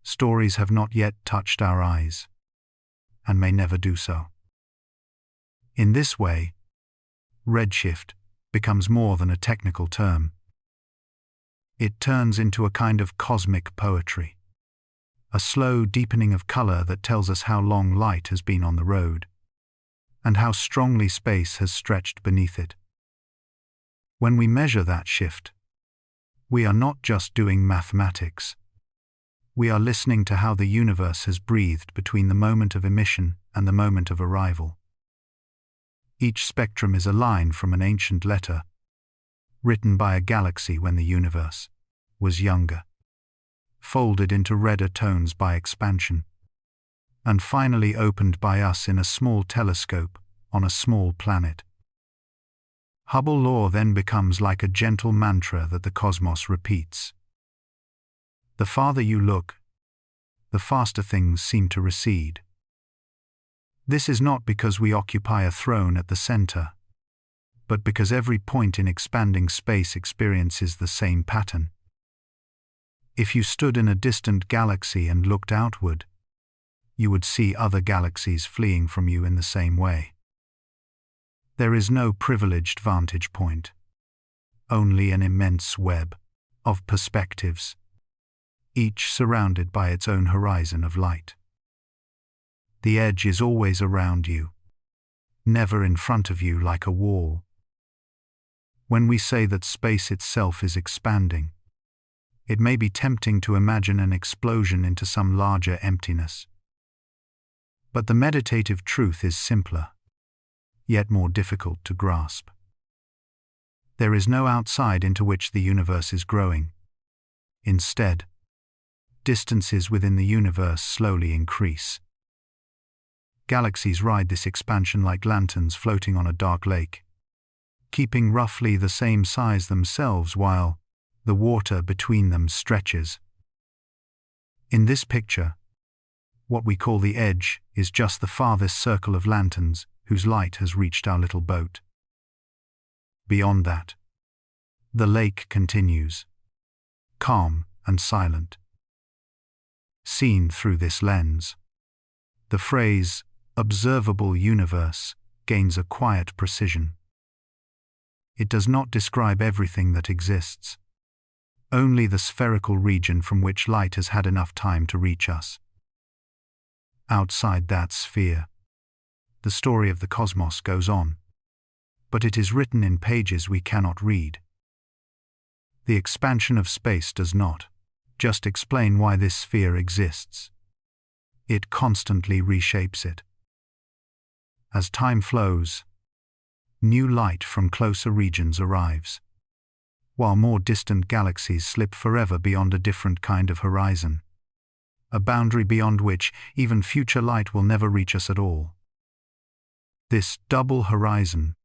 stories have not yet touched our eyes, and may never do so. In this way, redshift becomes more than a technical term. It turns into a kind of cosmic poetry, a slow deepening of color that tells us how long light has been on the road, and how strongly space has stretched beneath it. When we measure that shift, we are not just doing mathematics. We are listening to how the universe has breathed between the moment of emission and the moment of arrival. Each spectrum is a line from an ancient letter, written by a galaxy when the universe was younger, folded into redder tones by expansion, and finally opened by us in a small telescope on a small planet. Hubble law then becomes like a gentle mantra that the cosmos repeats. The farther you look, the faster things seem to recede. This is not because we occupy a throne at the center, but because every point in expanding space experiences the same pattern. If you stood in a distant galaxy and looked outward, you would see other galaxies fleeing from you in the same way. There is no privileged vantage point, only an immense web of perspectives, each surrounded by its own horizon of light. The edge is always around you, never in front of you like a wall. When we say that space itself is expanding, it may be tempting to imagine an explosion into some larger emptiness. But the meditative truth is simpler, yet more difficult to grasp. There is no outside into which the universe is growing. Instead, distances within the universe slowly increase. Galaxies ride this expansion like lanterns floating on a dark lake, keeping roughly the same size themselves while the water between them stretches. In this picture, what we call the edge is just the farthest circle of lanterns whose light has reached our little boat. Beyond that, the lake continues, calm and silent. Seen through this lens, the phrase observable universe gains a quiet precision. It does not describe everything that exists, only the spherical region from which light has had enough time to reach us. Outside that sphere, the story of the cosmos goes on, but it is written in pages we cannot read. The expansion of space does not just explain why this sphere exists. It constantly reshapes it. As time flows, new light from closer regions arrives, while more distant galaxies slip forever beyond a different kind of horizon, a boundary beyond which even future light will never reach us at all. This double horizon,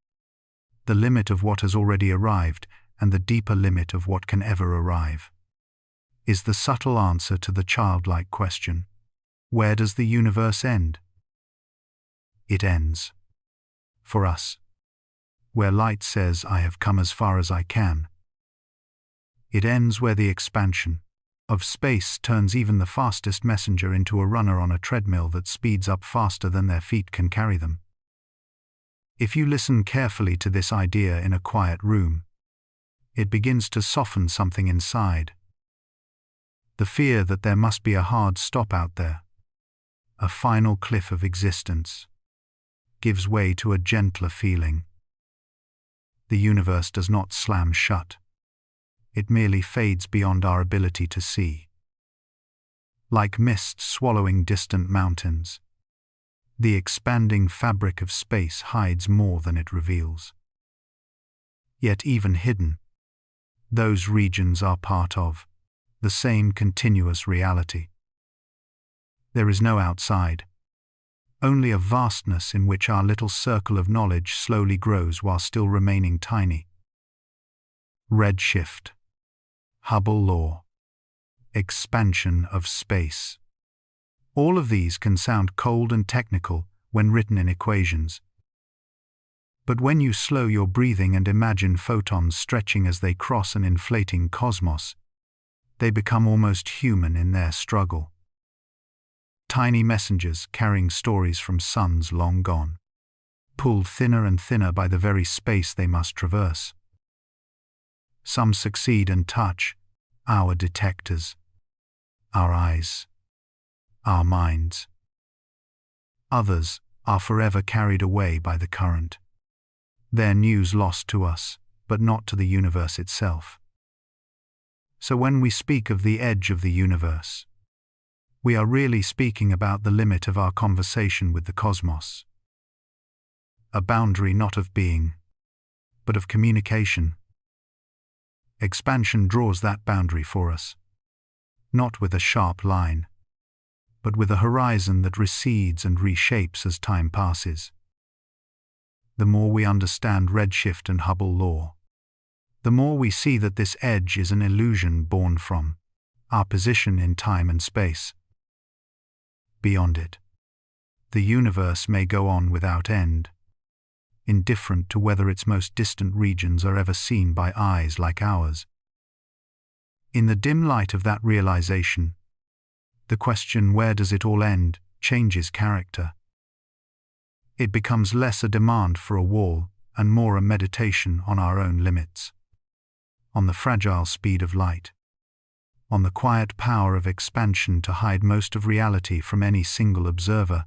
the limit of what has already arrived and the deeper limit of what can ever arrive, is the subtle answer to the childlike question, where does the universe end? It ends, for us, where light says, I have come as far as I can. It ends where the expansion of space turns even the fastest messenger into a runner on a treadmill that speeds up faster than their feet can carry them. If you listen carefully to this idea in a quiet room, it begins to soften something inside. The fear that there must be a hard stop out there, a final cliff of existence, gives way to a gentler feeling. The universe does not slam shut. It merely fades beyond our ability to see. Like mist swallowing distant mountains, the expanding fabric of space hides more than it reveals. Yet even hidden, those regions are part of the same continuous reality. There is no outside, only a vastness in which our little circle of knowledge slowly grows while still remaining tiny. Redshift, Hubble law, expansion of space. All of these can sound cold and technical when written in equations. But when you slow your breathing and imagine photons stretching as they cross an inflating cosmos, they become almost human in their struggle. Tiny messengers carrying stories from suns long gone, pulled thinner and thinner by the very space they must traverse. Some succeed and touch our detectors, our eyes, our minds. Others are forever carried away by the current, their news lost to us, but not to the universe itself. So when we speak of the edge of the universe, we are really speaking about the limit of our conversation with the cosmos. A boundary not of being, but of communication. Expansion draws that boundary for us, not with a sharp line, but with a horizon that recedes and reshapes as time passes. The more we understand redshift and Hubble law, the more we see that this edge is an illusion born from our position in time and space. Beyond it, the universe may go on without end, indifferent to whether its most distant regions are ever seen by eyes like ours. In the dim light of that realization, the question, where does it all end, changes character. It becomes less a demand for a wall and more a meditation on our own limits, on the fragile speed of light, on the quiet power of expansion to hide most of reality from any single observer.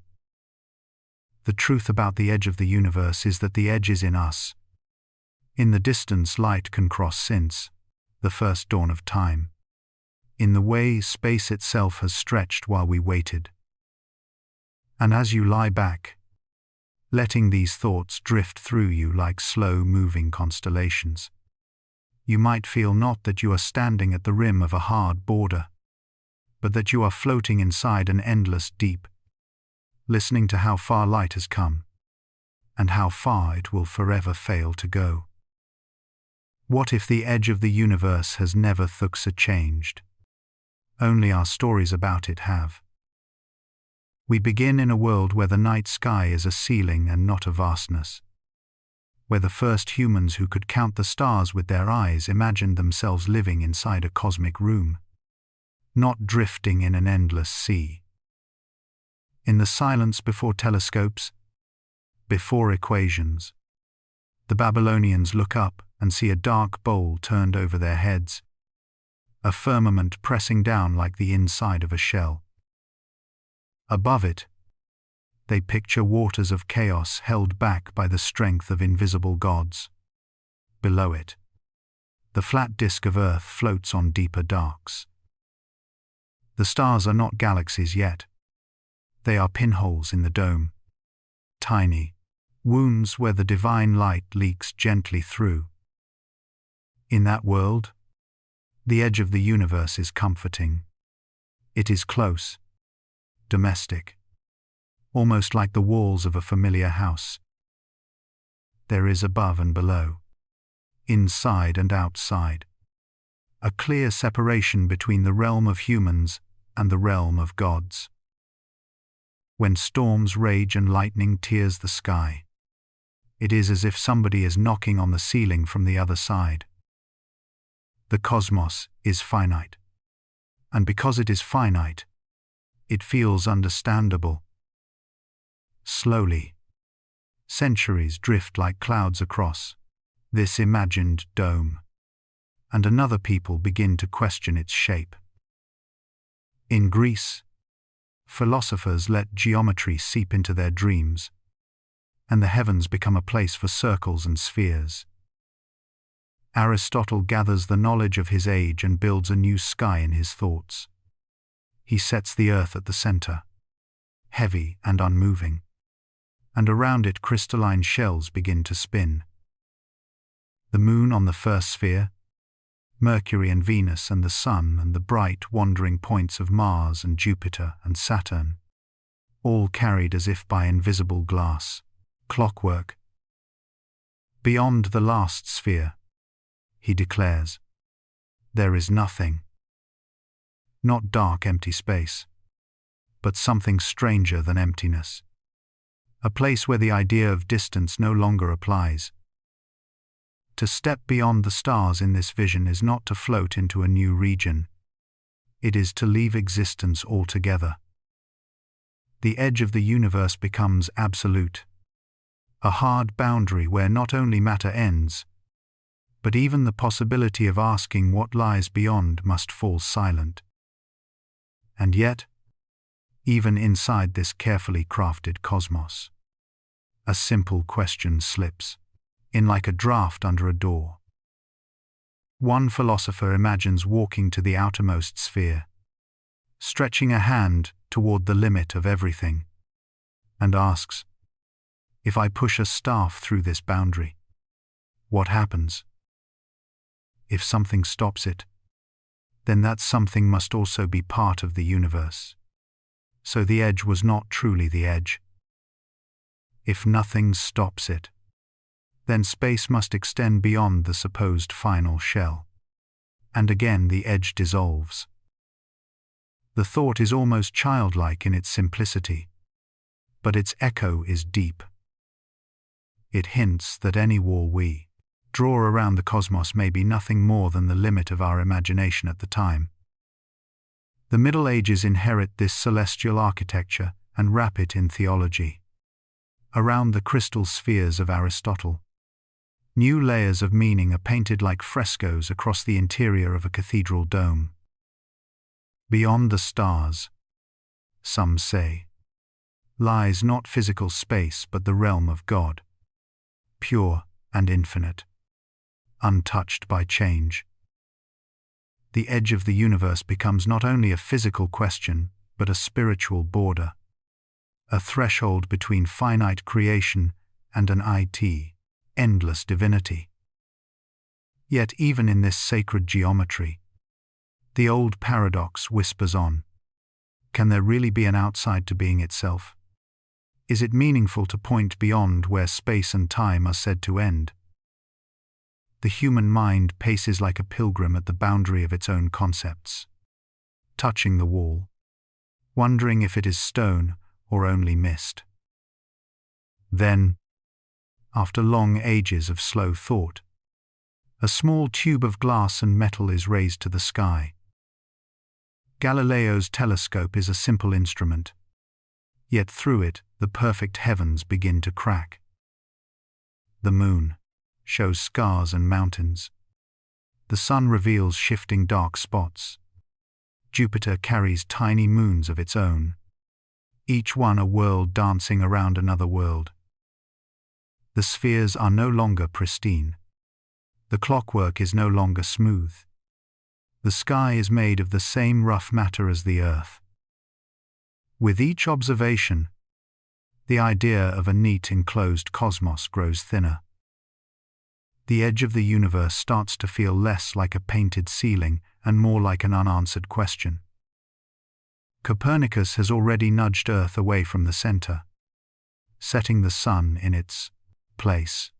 The truth about the edge of the universe is that the edge is in us. In the distance light can cross since the first dawn of time, in the way space itself has stretched while we waited. And as you lie back, letting these thoughts drift through you like slow-moving constellations, you might feel not that you are standing at the rim of a hard border, but that you are floating inside an endless deep, listening to how far light has come, and how far it will forever fail to go. What if the edge of the universe has never changed? Only our stories about it have. We begin in a world where the night sky is a ceiling and not a vastness, where the first humans who could count the stars with their eyes imagined themselves living inside a cosmic room, not drifting in an endless sea. In the silence before telescopes, before equations, the Babylonians look up and see a dark bowl turned over their heads, a firmament pressing down like the inside of a shell. Above it, they picture waters of chaos held back by the strength of invisible gods. Below it, the flat disk of Earth floats on deeper darks. The stars are not galaxies yet. They are pinholes in the dome, tiny wounds where the divine light leaks gently through. In that world, the edge of the universe is comforting. It is close, domestic, almost like the walls of a familiar house. There is above and below, inside and outside, a clear separation between the realm of humans and the realm of gods. When storms rage and lightning tears the sky, it is as if somebody is knocking on the ceiling from the other side. The cosmos is finite, and because it is finite, it feels understandable. Slowly, centuries drift like clouds across this imagined dome, and another people begin to question its shape. In Greece, philosophers let geometry seep into their dreams, and the heavens become a place for circles and spheres. Aristotle gathers the knowledge of his age and builds a new sky in his thoughts. He sets the earth at the center, heavy and unmoving, and around it crystalline shells begin to spin. The moon on the first sphere, Mercury and Venus and the Sun and the bright wandering points of Mars and Jupiter and Saturn, all carried as if by invisible glass, clockwork. Beyond the last sphere, he declares, there is nothing. Not dark empty space, but something stranger than emptiness. A place where the idea of distance no longer applies. To step beyond the stars in this vision is not to float into a new region. It is to leave existence altogether. The edge of the universe becomes absolute, a hard boundary where not only matter ends, but even the possibility of asking what lies beyond must fall silent. And yet, even inside this carefully crafted cosmos, a simple question slips in like a draft under a door. One philosopher imagines walking to the outermost sphere, stretching a hand toward the limit of everything, and asks, if I push a staff through this boundary, what happens? If something stops it, then that something must also be part of the universe. So the edge was not truly the edge. If nothing stops it, then space must extend beyond the supposed final shell. And again the edge dissolves. The thought is almost childlike in its simplicity, but its echo is deep. It hints that any wall we draw around the cosmos may be nothing more than the limit of our imagination at the time. The Middle Ages inherit this celestial architecture and wrap it in theology. Around the crystal spheres of Aristotle, new layers of meaning are painted like frescoes across the interior of a cathedral dome. Beyond the stars, some say, lies not physical space but the realm of God, pure and infinite, untouched by change. The edge of the universe becomes not only a physical question, but a spiritual border, a threshold between finite creation and an endless divinity. Yet even in this sacred geometry, the old paradox whispers on. Can there really be an outside to being itself? Is it meaningful to point beyond where space and time are said to end? The human mind paces like a pilgrim at the boundary of its own concepts, touching the wall, wondering if it is stone or only mist. Then, after long ages of slow thought, a small tube of glass and metal is raised to the sky. Galileo's telescope is a simple instrument, yet through it the perfect heavens begin to crack. The moon shows scars and mountains. The sun reveals shifting dark spots. Jupiter carries tiny moons of its own, each one a world dancing around another world. The spheres are no longer pristine. The clockwork is no longer smooth. The sky is made of the same rough matter as the earth. With each observation, the idea of a neat enclosed cosmos grows thinner. The edge of the universe starts to feel less like a painted ceiling and more like an unanswered question. Copernicus has already nudged Earth away from the center, setting the sun in its place.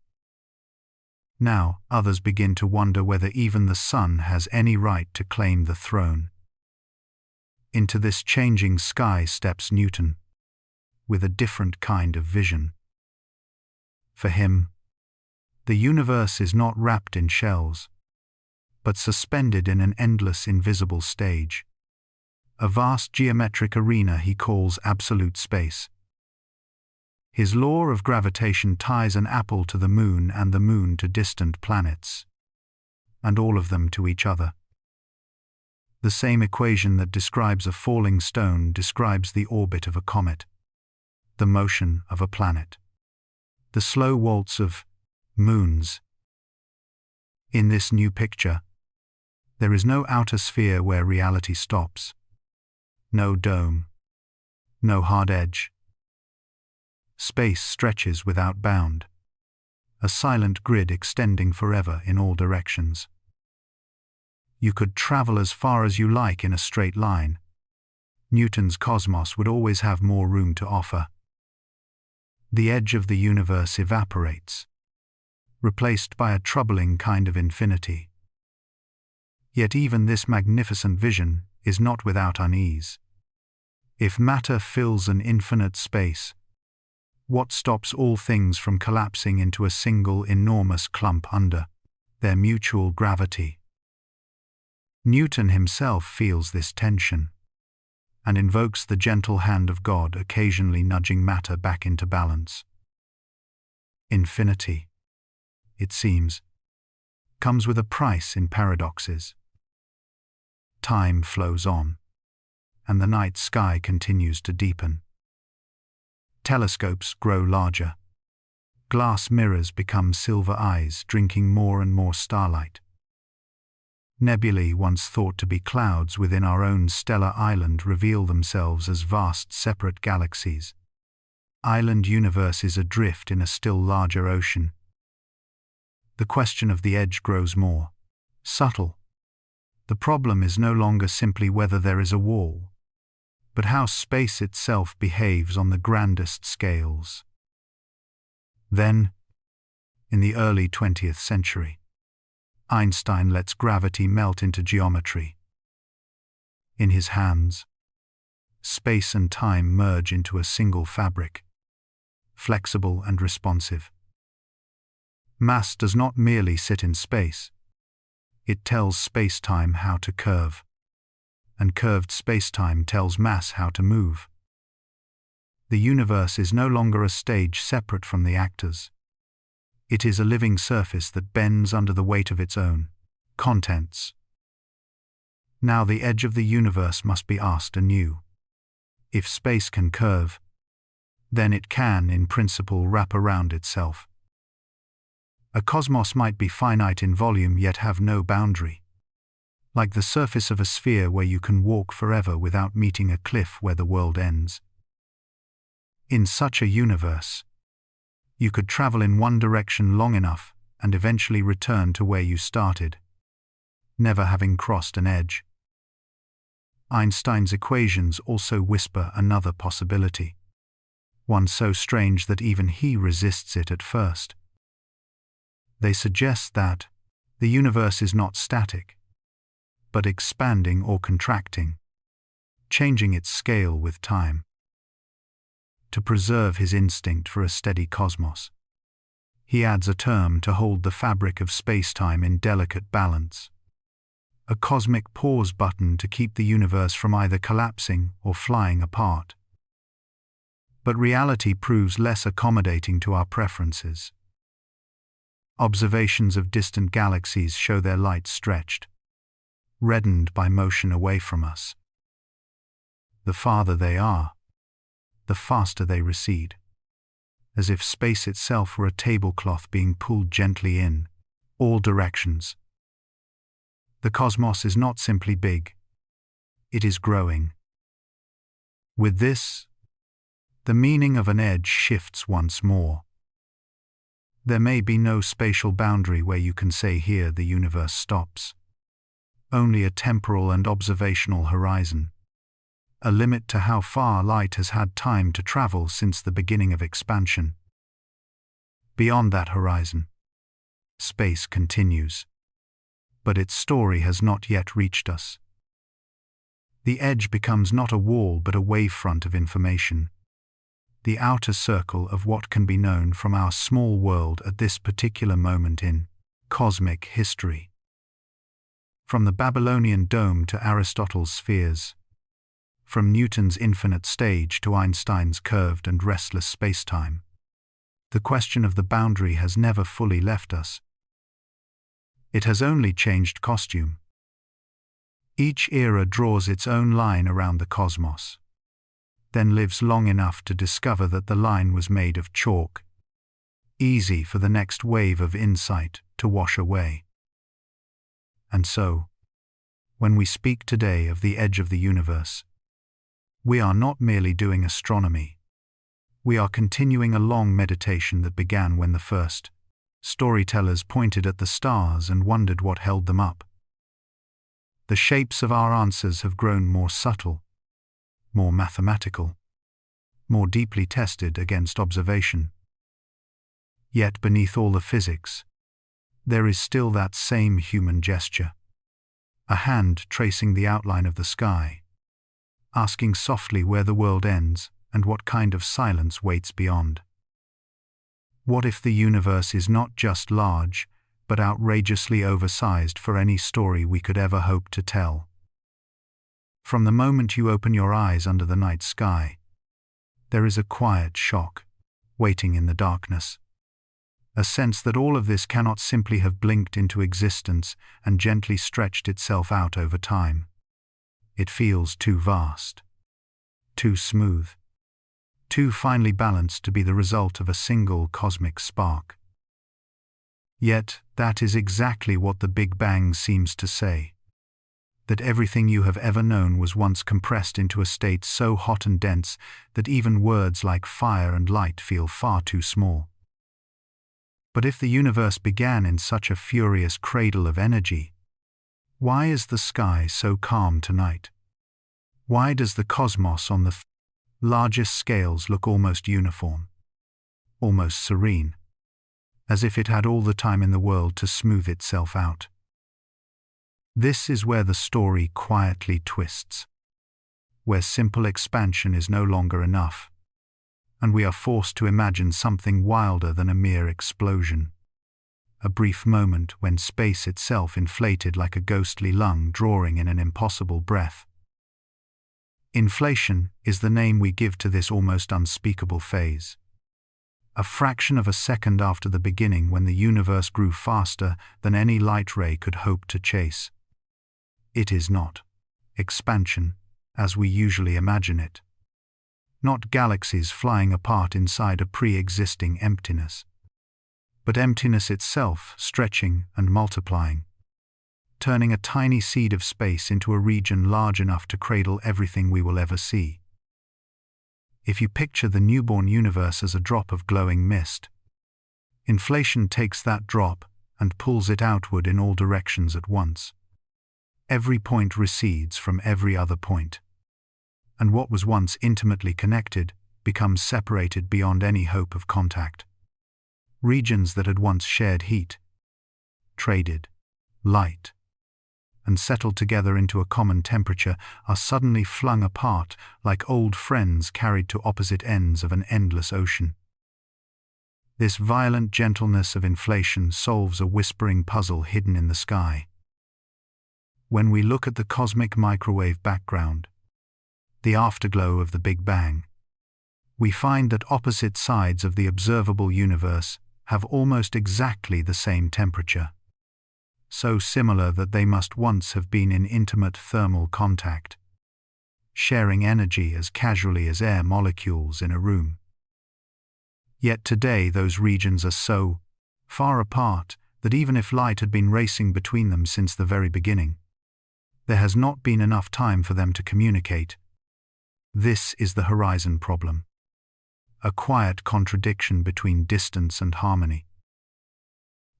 Now, others begin to wonder whether even the sun has any right to claim the throne. Into this changing sky steps Newton, with a different kind of vision. For him, the universe is not wrapped in shells, but suspended in an endless invisible stage. a vast geometric arena he calls absolute space. His law of gravitation ties an apple to the moon and the moon to distant planets, and all of them to each other. The same equation that describes a falling stone describes the orbit of a comet, the motion of a planet, the slow waltz of moons. In this new picture, there is no outer sphere where reality stops, no dome, no hard edge. Space stretches without bound, a silent grid extending forever in all directions. You could travel as far as you like in a straight line. Newton's cosmos would always have more room to offer. The edge of the universe evaporates, replaced by a troubling kind of infinity. Yet even this magnificent vision is not without unease. If matter fills an infinite space, what stops all things from collapsing into a single enormous clump under their mutual gravity? Newton himself feels this tension, and invokes the gentle hand of God, occasionally nudging matter back into balance. Infinity, it seems, comes with a price in paradoxes. Time flows on, and the night sky continues to deepen. Telescopes grow larger. Glass mirrors become silver eyes, drinking more and more starlight. Nebulae once thought to be clouds within our own stellar island reveal themselves as vast separate galaxies. Island universes adrift in a still larger ocean. The question of the edge grows more subtle. The problem is no longer simply whether there is a wall, but how space itself behaves on the grandest scales. Then, in the early 20th century, Einstein lets gravity melt into geometry. In his hands, space and time merge into a single fabric, flexible and responsive. Mass does not merely sit in space. It tells space-time how to curve, and curved space-time tells mass how to move. The universe is no longer a stage separate from the actors. It is a living surface that bends under the weight of its own contents. Now the edge of the universe must be asked anew. If space can curve, then it can, in principle, wrap around itself. A cosmos might be finite in volume yet have no boundary, like the surface of a sphere where you can walk forever without meeting a cliff where the world ends. In such a universe, you could travel in one direction long enough and eventually return to where you started, never having crossed an edge. Einstein's equations also whisper another possibility, one so strange that even he resists it at first. They suggest that the universe is not static, but expanding or contracting, changing its scale with time. To preserve his instinct for a steady cosmos, he adds a term to hold the fabric of space-time in delicate balance, a cosmic pause button to keep the universe from either collapsing or flying apart. But reality proves less accommodating to our preferences. Observations of distant galaxies show their light stretched, reddened by motion away from us. The farther they are, the faster they recede, as if space itself were a tablecloth being pulled gently in all directions. The cosmos is not simply big, it is growing. With this, the meaning of an edge shifts once more. There may be no spatial boundary where you can say here the universe stops. Only a temporal and observational horizon, a limit to how far light has had time to travel since the beginning of expansion. Beyond that horizon, space continues, but its story has not yet reached us. The edge becomes not a wall but a wavefront of information, the outer circle of what can be known from our small world at this particular moment in cosmic history. From the Babylonian dome to Aristotle's spheres, from Newton's infinite stage to Einstein's curved and restless spacetime. The question of the boundary has never fully left us. It has only changed costume. Each era draws its own line around the cosmos, then lives long enough to discover that the line was made of chalk, easy for the next wave of insight to wash away. And so, when we speak today of the edge of the universe, we are not merely doing astronomy. We are continuing a long meditation that began when the first storytellers pointed at the stars and wondered what held them up. The shapes of our answers have grown more subtle, more mathematical, more deeply tested against observation. Yet beneath all the physics, there is still that same human gesture. A hand tracing the outline of the sky, asking softly where the world ends and what kind of silence waits beyond. What if the universe is not just large, but outrageously oversized for any story we could ever hope to tell? From the moment you open your eyes under the night sky, there is a quiet shock, waiting in the darkness. A sense that all of this cannot simply have blinked into existence and gently stretched itself out over time. It feels too vast, too smooth, too finely balanced to be the result of a single cosmic spark. Yet, that is exactly what the Big Bang seems to say. That everything you have ever known was once compressed into a state so hot and dense that even words like fire and light feel far too small. But if the universe began in such a furious cradle of energy, why is the sky so calm tonight? Why does the cosmos on the largest scales look almost uniform, almost serene, as if it had all the time in the world to smooth itself out? This is where the story quietly twists, where simple expansion is no longer enough, and we are forced to imagine something wilder than a mere explosion. A brief moment when space itself inflated like a ghostly lung drawing in an impossible breath. Inflation is the name we give to this almost unspeakable phase. A fraction of a second after the beginning, when the universe grew faster than any light ray could hope to chase. It is not expansion, as we usually imagine it. Not galaxies flying apart inside a pre-existing emptiness, but emptiness itself stretching and multiplying, turning a tiny seed of space into a region large enough to cradle everything we will ever see. If you picture the newborn universe as a drop of glowing mist, inflation takes that drop and pulls it outward in all directions at once. Every point recedes from every other point, and what was once intimately connected becomes separated beyond any hope of contact. Regions that had once shared heat, traded light, and settled together into a common temperature are suddenly flung apart like old friends carried to opposite ends of an endless ocean. This violent gentleness of inflation solves a whispering puzzle hidden in the sky. When we look at the cosmic microwave background, the afterglow of the Big Bang, we find that opposite sides of the observable universe have almost exactly the same temperature, so similar that they must once have been in intimate thermal contact, sharing energy as casually as air molecules in a room. Yet today those regions are so far apart that even if light had been racing between them since the very beginning, there has not been enough time for them to communicate. This is the horizon problem, a quiet contradiction between distance and harmony.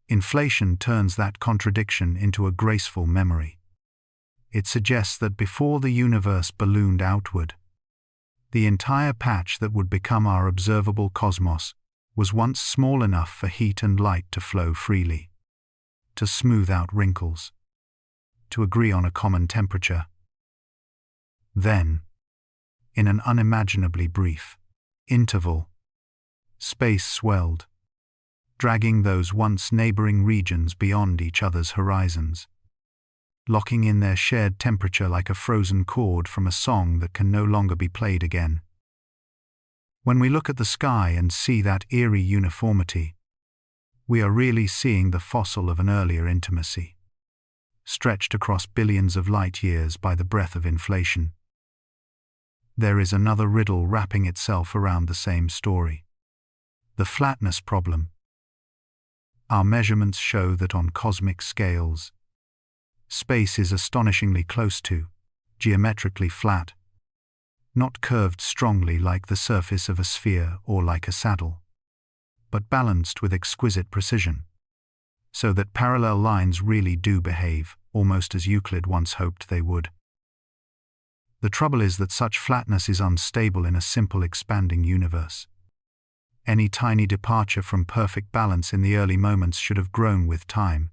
Inflation turns that contradiction into a graceful memory. It suggests that before the universe ballooned outward, the entire patch that would become our observable cosmos was once small enough for heat and light to flow freely, to smooth out wrinkles, to agree on a common temperature. Then, in an unimaginably brief interval, space swelled, dragging those once neighboring regions beyond each other's horizons. locking in their shared temperature like a frozen chord from a song that can no longer be played again. When we look at the sky and see that eerie uniformity, we are really seeing the fossil of an earlier intimacy, stretched across billions of light years by the breath of inflation. There is another riddle wrapping itself around the same story: the flatness problem. Our measurements show that on cosmic scales, space is astonishingly close to, geometrically flat, not curved strongly like the surface of a sphere or like a saddle, but balanced with exquisite precision, so that parallel lines really do behave, almost as Euclid once hoped they would. The trouble is that such flatness is unstable in a simple expanding universe. Any tiny departure from perfect balance in the early moments should have grown with time,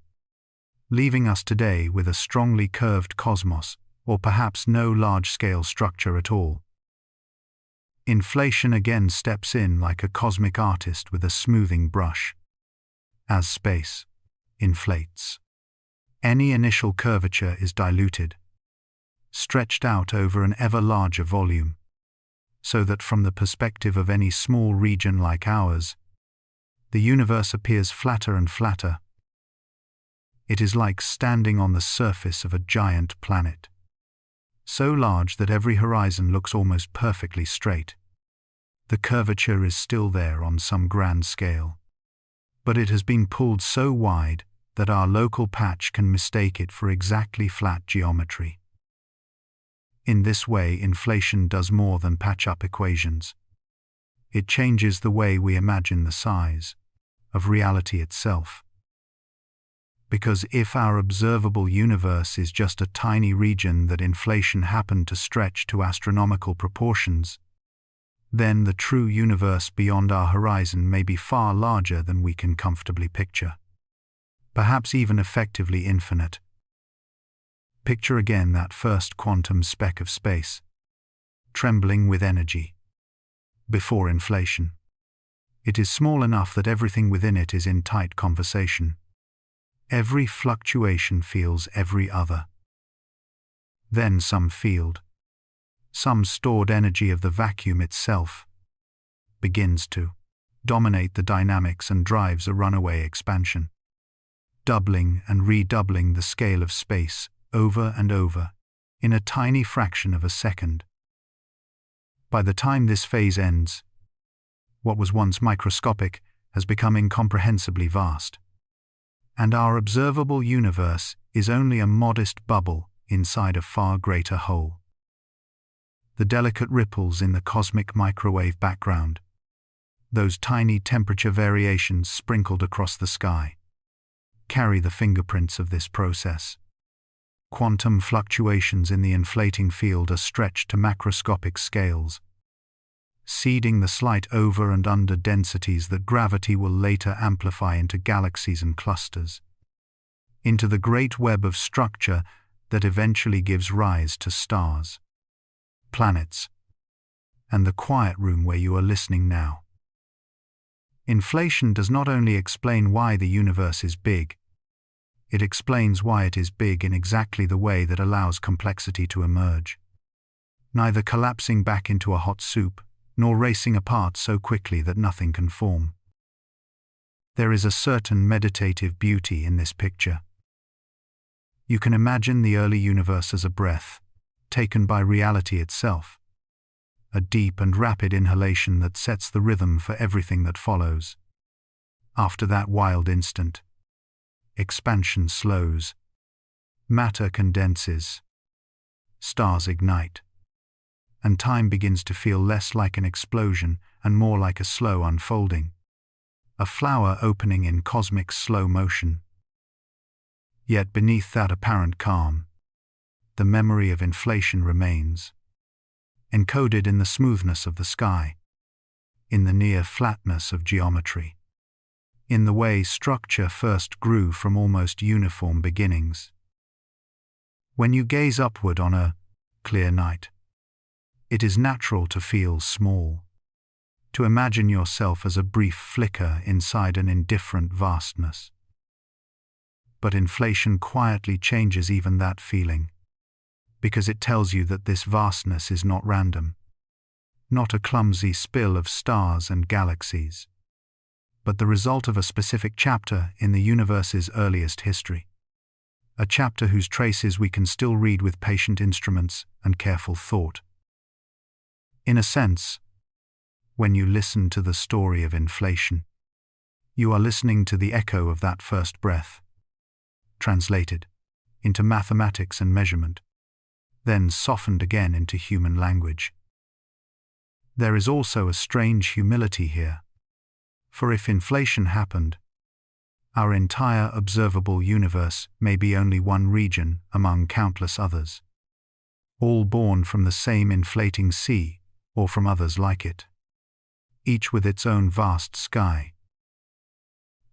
leaving us today with a strongly curved cosmos, or perhaps no large-scale structure at all. Inflation again steps in like a cosmic artist with a smoothing brush. As space inflates, any initial curvature is diluted, stretched out over an ever larger volume, so that from the perspective of any small region like ours, the universe appears flatter and flatter. It is like standing on the surface of a giant planet, so large that every horizon looks almost perfectly straight. The curvature is still there on some grand scale, but it has been pulled so wide that our local patch can mistake it for exactly flat geometry. In this way, inflation does more than patch up equations. It changes the way we imagine the size of reality itself. Because if our observable universe is just a tiny region that inflation happened to stretch to astronomical proportions, then the true universe beyond our horizon may be far larger than we can comfortably picture, perhaps even effectively infinite. Picture again that first quantum speck of space, trembling with energy. Before inflation, it is small enough that everything within it is in tight conversation. Every fluctuation feels every other. Then some field, some stored energy of the vacuum itself, begins to dominate the dynamics and drives a runaway expansion, doubling and redoubling the scale of space over and over in a tiny fraction of a second. By the time this phase ends, what was once microscopic has become incomprehensibly vast, and our observable universe is only a modest bubble inside a far greater whole. The delicate ripples in the cosmic microwave background, those tiny temperature variations sprinkled across the sky, carry the fingerprints of this process. Quantum fluctuations in the inflating field are stretched to macroscopic scales, seeding the slight over and under densities that gravity will later amplify into galaxies and clusters, into the great web of structure that eventually gives rise to stars, planets, and the quiet room where you are listening now. Inflation does not only explain why the universe is big, it explains why it is big in exactly the way that allows complexity to emerge, neither collapsing back into a hot soup, nor racing apart so quickly that nothing can form. There is a certain meditative beauty in this picture. You can imagine the early universe as a breath, taken by reality itself, a deep and rapid inhalation that sets the rhythm for everything that follows. After that wild instant, expansion slows, matter condenses, stars ignite, and time begins to feel less like an explosion and more like a slow unfolding, a flower opening in cosmic slow motion. Yet beneath that apparent calm, the memory of inflation remains, encoded in the smoothness of the sky, in the near flatness of geometry, in the way structure first grew from almost uniform beginnings. When you gaze upward on a clear night, it is natural to feel small, to imagine yourself as a brief flicker inside an indifferent vastness. But inflation quietly changes even that feeling, because it tells you that this vastness is not random, not a clumsy spill of stars and galaxies, but the result of a specific chapter in the universe's earliest history. A chapter whose traces we can still read with patient instruments and careful thought. In a sense, when you listen to the story of inflation, you are listening to the echo of that first breath, translated into mathematics and measurement, then softened again into human language. There is also a strange humility here, for if inflation happened, our entire observable universe may be only one region among countless others, all born from the same inflating sea or from others like it, each with its own vast sky.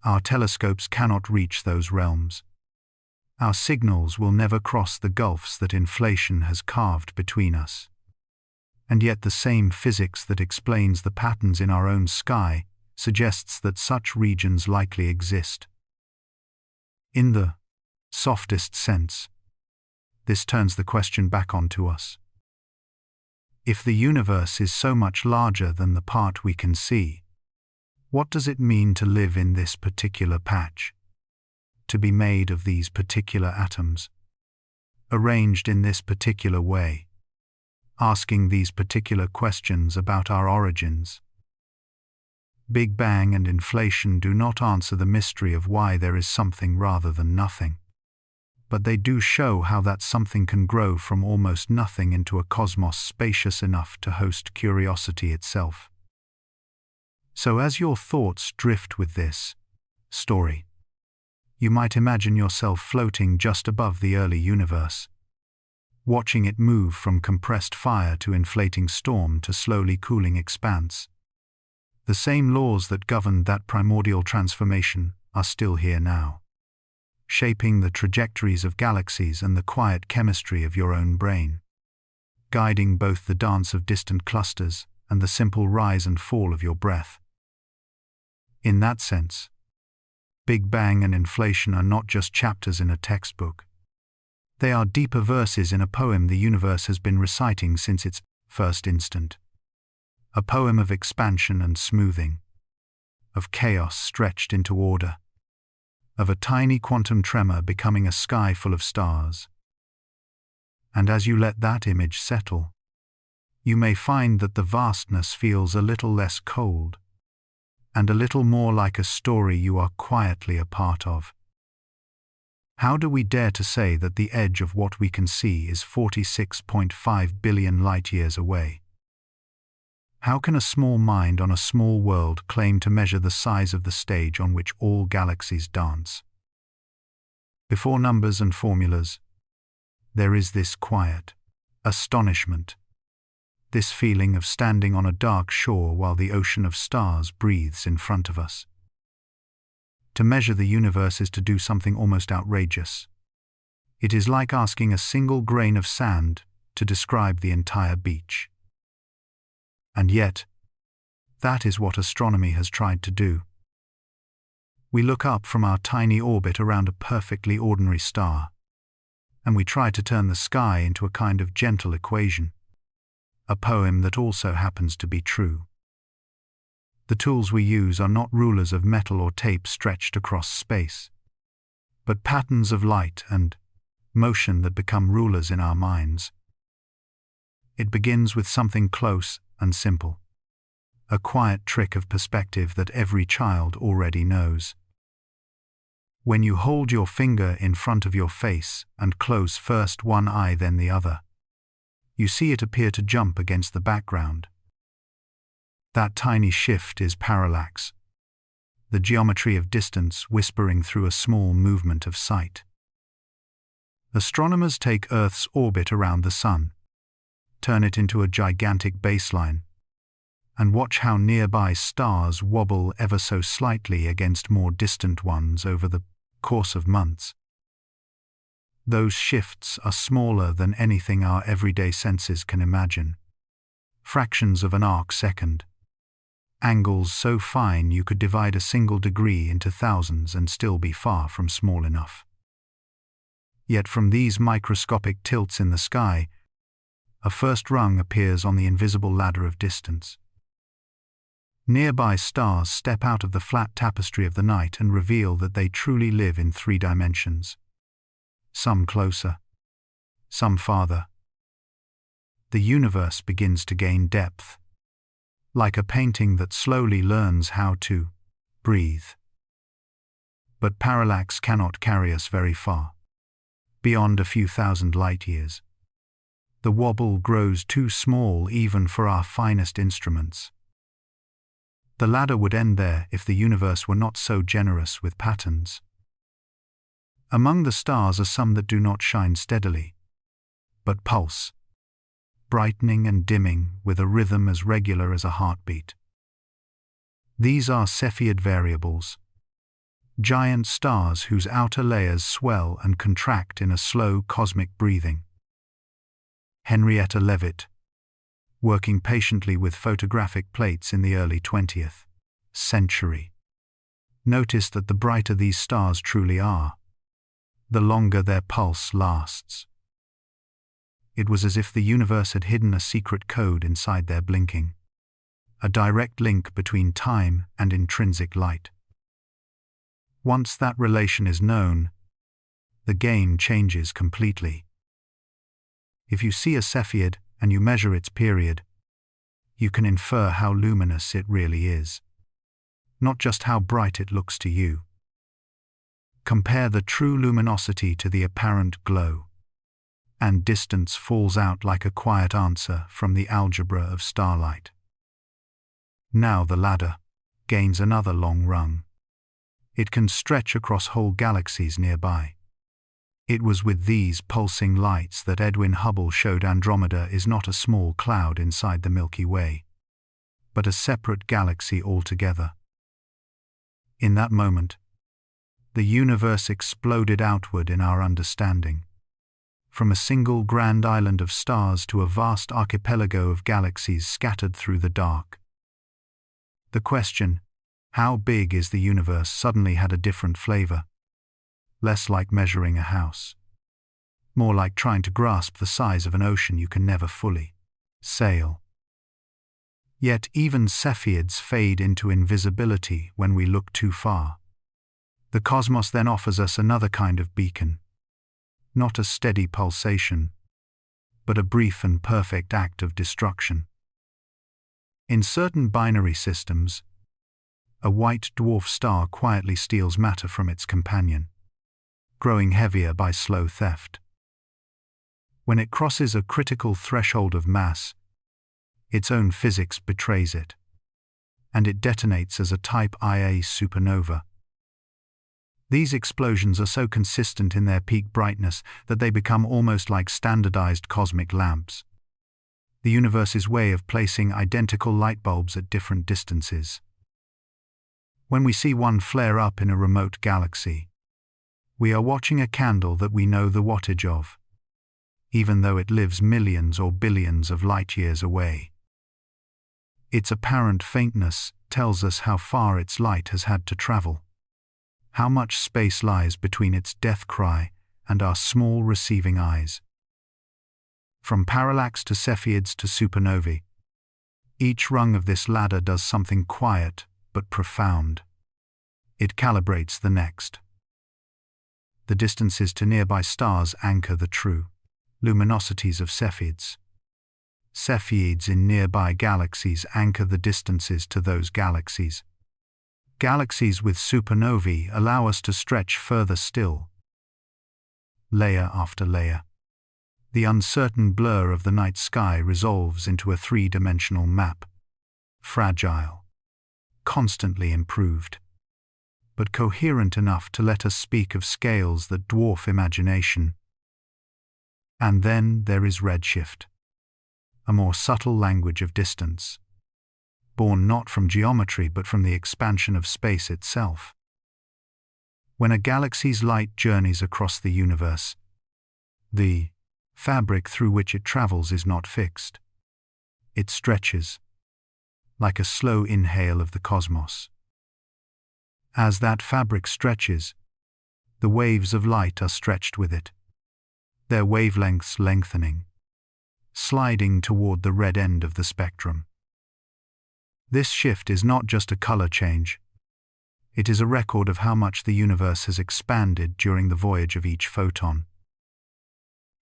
Our telescopes cannot reach those realms. Our signals will never cross the gulfs that inflation has carved between us. And yet the same physics that explains the patterns in our own sky suggests that such regions likely exist. In the softest sense, this turns the question back onto us. If the universe is so much larger than the part we can see, what does it mean to live in this particular patch? To be made of these particular atoms, arranged in this particular way, asking these particular questions about our origins. Big Bang and inflation do not answer the mystery of why there is something rather than nothing, but they do show how that something can grow from almost nothing into a cosmos spacious enough to host curiosity itself. So as your thoughts drift with this story, you might imagine yourself floating just above the early universe, watching it move from compressed fire to inflating storm to slowly cooling expanse. The same laws that governed that primordial transformation are still here now, shaping the trajectories of galaxies and the quiet chemistry of your own brain, guiding both the dance of distant clusters and the simple rise and fall of your breath. In that sense, Big Bang and inflation are not just chapters in a textbook. They are deeper verses in a poem the universe has been reciting since its first instant. A poem of expansion and smoothing, of chaos stretched into order, of a tiny quantum tremor becoming a sky full of stars. And as you let that image settle, you may find that the vastness feels a little less cold, and a little more like a story you are quietly a part of. How do we dare to say that the edge of what we can see is 46.5 billion light-years away? How can a small mind on a small world claim to measure the size of the stage on which all galaxies dance? Before numbers and formulas, there is this quiet astonishment, this feeling of standing on a dark shore while the ocean of stars breathes in front of us. To measure the universe is to do something almost outrageous. It is like asking a single grain of sand to describe the entire beach. And yet, that is what astronomy has tried to do. We look up from our tiny orbit around a perfectly ordinary star, and we try to turn the sky into a kind of gentle equation, a poem that also happens to be true. The tools we use are not rulers of metal or tape stretched across space, but patterns of light and motion that become rulers in our minds. It begins with something close and simple, a quiet trick of perspective that every child already knows. When you hold your finger in front of your face and close first one eye then the other, you see it appear to jump against the background. That tiny shift is parallax, the geometry of distance whispering through a small movement of sight. Astronomers take Earth's orbit around the Sun, turn it into a gigantic baseline, and watch how nearby stars wobble ever so slightly against more distant ones over the course of months. Those shifts are smaller than anything our everyday senses can imagine. Fractions of an arc-second. Angles so fine you could divide a single degree into thousands and still be far from small enough. Yet from these microscopic tilts in the sky, a first rung appears on the invisible ladder of distance. Nearby stars step out of the flat tapestry of the night and reveal that they truly live in 3 dimensions. Some closer, some farther. The universe begins to gain depth, like a painting that slowly learns how to breathe. But parallax cannot carry us very far, beyond a few thousand light-years. The wobble grows too small even for our finest instruments. The ladder would end there if the universe were not so generous with patterns. Among the stars are some that do not shine steadily, but pulse, brightening and dimming with a rhythm as regular as a heartbeat. These are Cepheid variables, giant stars whose outer layers swell and contract in a slow cosmic breathing. Henrietta Leavitt, working patiently with photographic plates in the early 20th century, noticed that the brighter these stars truly are, the longer their pulse lasts. It was as if the universe had hidden a secret code inside their blinking, a direct link between time and intrinsic light. Once that relation is known, the game changes completely. If you see a Cepheid and you measure its period, you can infer how luminous it really is, not just how bright it looks to you. Compare the true luminosity to the apparent glow, and distance falls out like a quiet answer from the algebra of starlight. Now the ladder gains another long rung. It can stretch across whole galaxies nearby. It was with these pulsing lights that Edwin Hubble showed Andromeda is not a small cloud inside the Milky Way, but a separate galaxy altogether. In that moment, the universe exploded outward in our understanding, from a single grand island of stars to a vast archipelago of galaxies scattered through the dark. The question, how big is the universe, suddenly had a different flavor. Less like measuring a house, more like trying to grasp the size of an ocean you can never fully sail. Yet even Cepheids fade into invisibility when we look too far. The cosmos then offers us another kind of beacon, not a steady pulsation, but a brief and perfect act of destruction. In certain binary systems, a white dwarf star quietly steals matter from its companion, growing heavier by slow theft. When it crosses a critical threshold of mass, its own physics betrays it, and it detonates as a Type Ia supernova. These explosions are so consistent in their peak brightness that they become almost like standardized cosmic lamps, the universe's way of placing identical light bulbs at different distances. When we see one flare up in a remote galaxy, we are watching a candle that we know the wattage of, even though it lives millions or billions of light-years away. Its apparent faintness tells us how far its light has had to travel, how much space lies between its death cry and our small receiving eyes. From parallax to Cepheids to supernovae, each rung of this ladder does something quiet but profound. It calibrates the next. The distances to nearby stars anchor the true luminosities of Cepheids. Cepheids in nearby galaxies anchor the distances to those galaxies. Galaxies with supernovae allow us to stretch further still. Layer after layer, the uncertain blur of the night sky resolves into a 3-dimensional map, fragile, constantly improved, but coherent enough to let us speak of scales that dwarf imagination. And then there is redshift, a more subtle language of distance, born not from geometry but from the expansion of space itself. When a galaxy's light journeys across the universe, the fabric through which it travels is not fixed. It stretches, like a slow inhale of the cosmos. As that fabric stretches, the waves of light are stretched with it, their wavelengths lengthening, sliding toward the red end of the spectrum. This shift is not just a color change. It is a record of how much the universe has expanded during the voyage of each photon.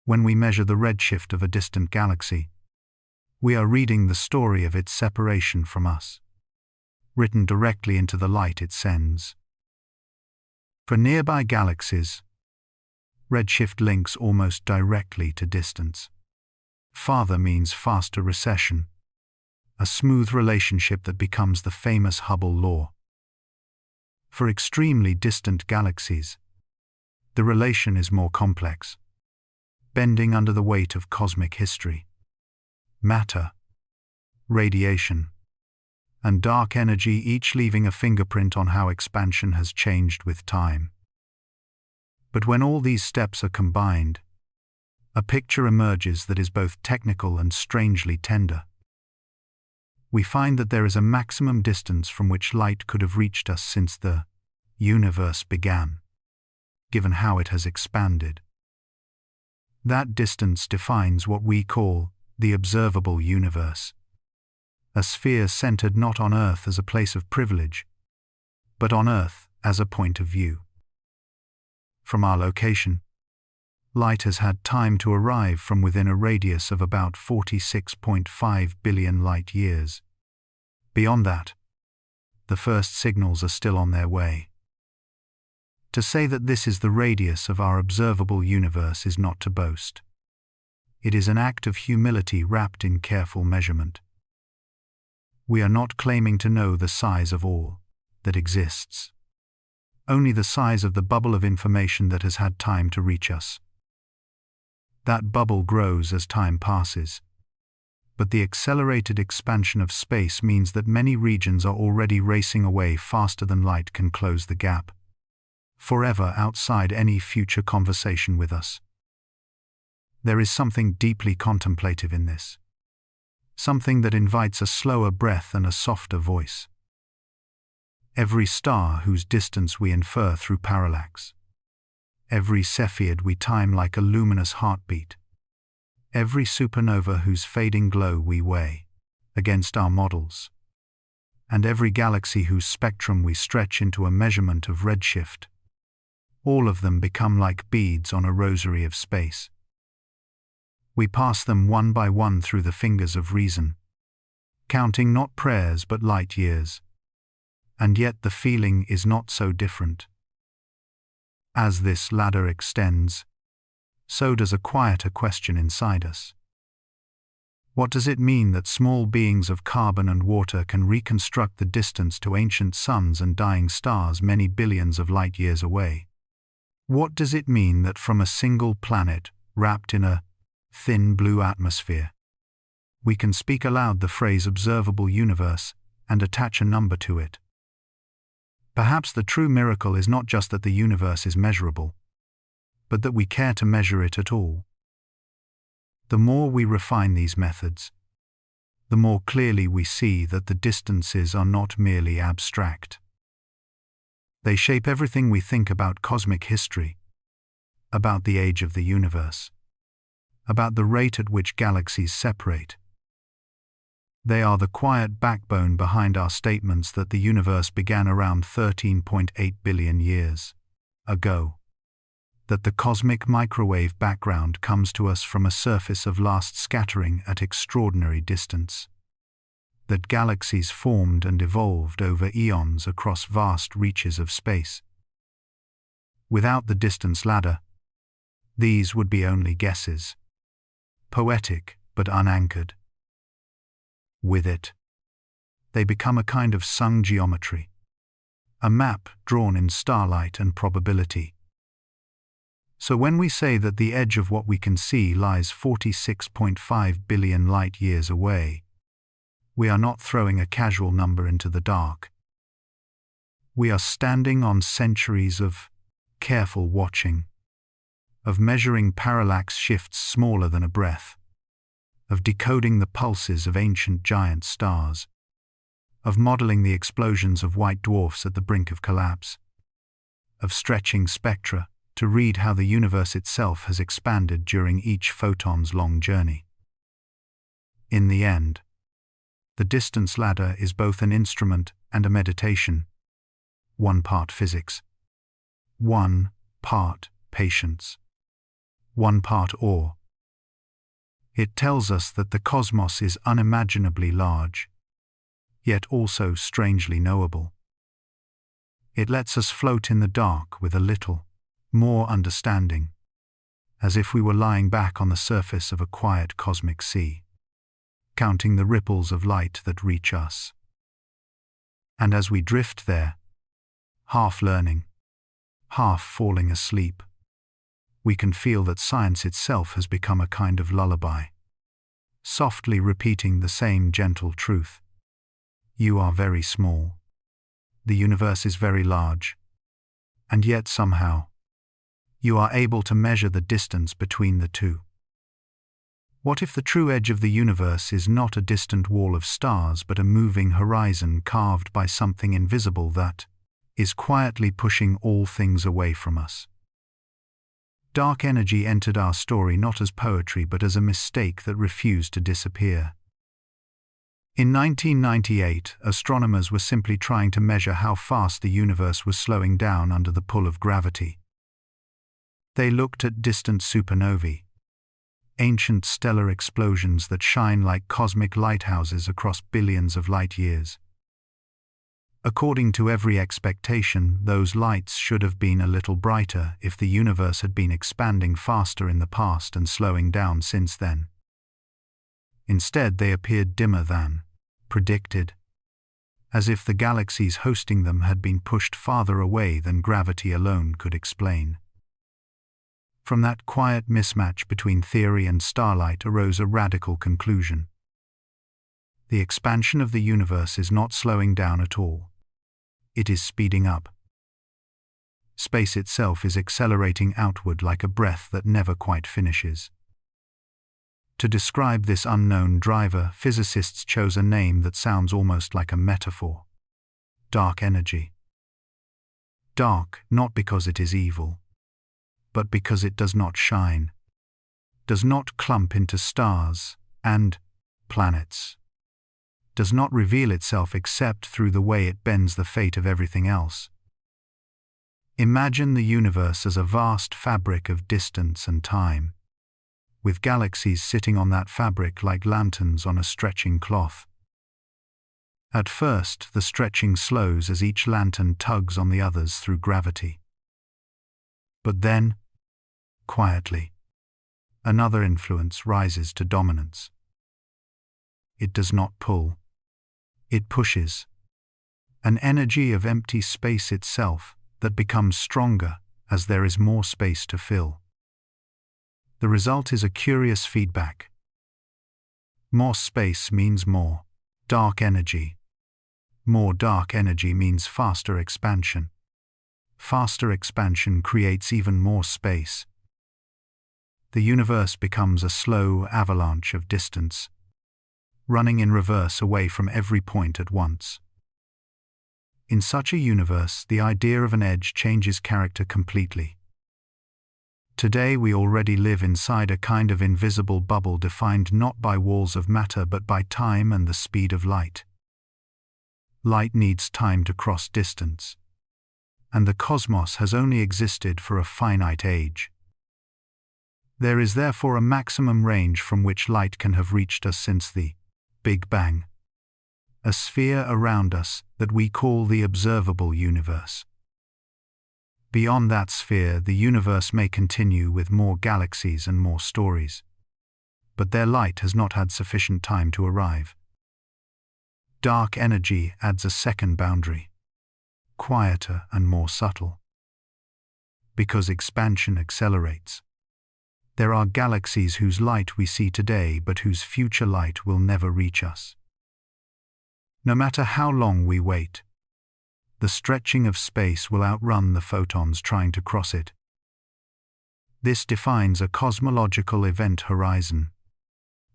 When we measure the redshift of a distant galaxy, we are reading the story of its separation from us, written directly into the light it sends. For nearby galaxies, redshift links almost directly to distance. Farther means faster recession, a smooth relationship that becomes the famous Hubble law. For extremely distant galaxies, the relation is more complex, bending under the weight of cosmic history, matter, radiation, and dark energy, each leaving a fingerprint on how expansion has changed with time. But when all these steps are combined, a picture emerges that is both technical and strangely tender. We find that there is a maximum distance from which light could have reached us since the universe began, given how it has expanded. That distance defines what we call the observable universe, a sphere centered not on Earth as a place of privilege, but on Earth as a point of view. From our location, light has had time to arrive from within a radius of about 46.5 billion light-years. Beyond that, the first signals are still on their way. To say that this is the radius of our observable universe is not to boast. It is an act of humility wrapped in careful measurement. We are not claiming to know the size of all that exists, only the size of the bubble of information that has had time to reach us. That bubble grows as time passes, but the accelerated expansion of space means that many regions are already racing away faster than light can close the gap, forever outside any future conversation with us. There is something deeply contemplative in this, something that invites a slower breath and a softer voice. Every star whose distance we infer through parallax, every Cepheid we time like a luminous heartbeat, every supernova whose fading glow we weigh against our models, and every galaxy whose spectrum we stretch into a measurement of redshift, all of them become like beads on a rosary of space. We pass them one by one through the fingers of reason, counting not prayers but light years, and yet the feeling is not so different. As this ladder extends, so does a quieter question inside us. What does it mean that small beings of carbon and water can reconstruct the distance to ancient suns and dying stars many billions of light years away? What does it mean that from a single planet, wrapped in a thin blue atmosphere, we can speak aloud the phrase observable universe and attach a number to it? Perhaps the true miracle is not just that the universe is measurable, but that we care to measure it at all. The more we refine these methods, the more clearly we see that the distances are not merely abstract. They shape everything we think about cosmic history, about the age of the universe, about the rate at which galaxies separate. They are the quiet backbone behind our statements that the universe began around 13.8 billion years ago, that the cosmic microwave background comes to us from a surface of last scattering at extraordinary distance, that galaxies formed and evolved over eons across vast reaches of space. Without the distance ladder, these would be only guesses, poetic but unanchored. With it, they become a kind of sung geometry, a map drawn in starlight and probability. So when we say that the edge of what we can see lies 46.5 billion light-years away, we are not throwing a casual number into the dark. We are standing on centuries of careful watching, of measuring parallax shifts smaller than a breath, of decoding the pulses of ancient giant stars, of modeling the explosions of white dwarfs at the brink of collapse, of stretching spectra to read how the universe itself has expanded during each photon's long journey. In the end, the distance ladder is both an instrument and a meditation, 1 part physics, 1 part patience, 1 part awe. It tells us that the cosmos is unimaginably large, yet also strangely knowable. It lets us float in the dark with a little more understanding, as if we were lying back on the surface of a quiet cosmic sea, counting the ripples of light that reach us. And as we drift there, half learning, half falling asleep, we can feel that science itself has become a kind of lullaby, softly repeating the same gentle truth. You are very small. The universe is very large. And yet somehow, you are able to measure the distance between the two. What if the true edge of the universe is not a distant wall of stars but a moving horizon carved by something invisible that is quietly pushing all things away from us? Dark energy entered our story not as poetry but as a mistake that refused to disappear. In 1998, astronomers were simply trying to measure how fast the universe was slowing down under the pull of gravity. They looked at distant supernovae, ancient stellar explosions that shine like cosmic lighthouses across billions of light years. According to every expectation, those lights should have been a little brighter if the universe had been expanding faster in the past and slowing down since then. Instead, they appeared dimmer than predicted, as if the galaxies hosting them had been pushed farther away than gravity alone could explain. From that quiet mismatch between theory and starlight arose a radical conclusion. The expansion of the universe is not slowing down at all. It is speeding up. Space itself is accelerating outward like a breath that never quite finishes. To describe this unknown driver, physicists chose a name that sounds almost like a metaphor: dark energy. Dark, not because it is evil, but because it does not shine, does not clump into stars and planets, does not reveal itself except through the way it bends the fate of everything else. Imagine the universe as a vast fabric of distance and time, with galaxies sitting on that fabric like lanterns on a stretching cloth. At first, the stretching slows as each lantern tugs on the others through gravity. But then, quietly, another influence rises to dominance. It does not pull. It pushes. An energy of empty space itself that becomes stronger as there is more space to fill. The result is a curious feedback. More space means more dark energy. More dark energy means faster expansion. Faster expansion creates even more space. The universe becomes a slow avalanche of distance, running in reverse away from every point at once. In such a universe, the idea of an edge changes character completely. Today we already live inside a kind of invisible bubble defined not by walls of matter but by time and the speed of light. Light needs time to cross distance, and the cosmos has only existed for a finite age. There is therefore a maximum range from which light can have reached us since the Big Bang, a sphere around us that we call the observable universe. Beyond that sphere, the universe may continue with more galaxies and more stories, but their light has not had sufficient time to arrive. Dark energy adds a second boundary, quieter and more subtle. Because expansion accelerates, there are galaxies whose light we see today but whose future light will never reach us. No matter how long we wait, the stretching of space will outrun the photons trying to cross it. This defines a cosmological event horizon,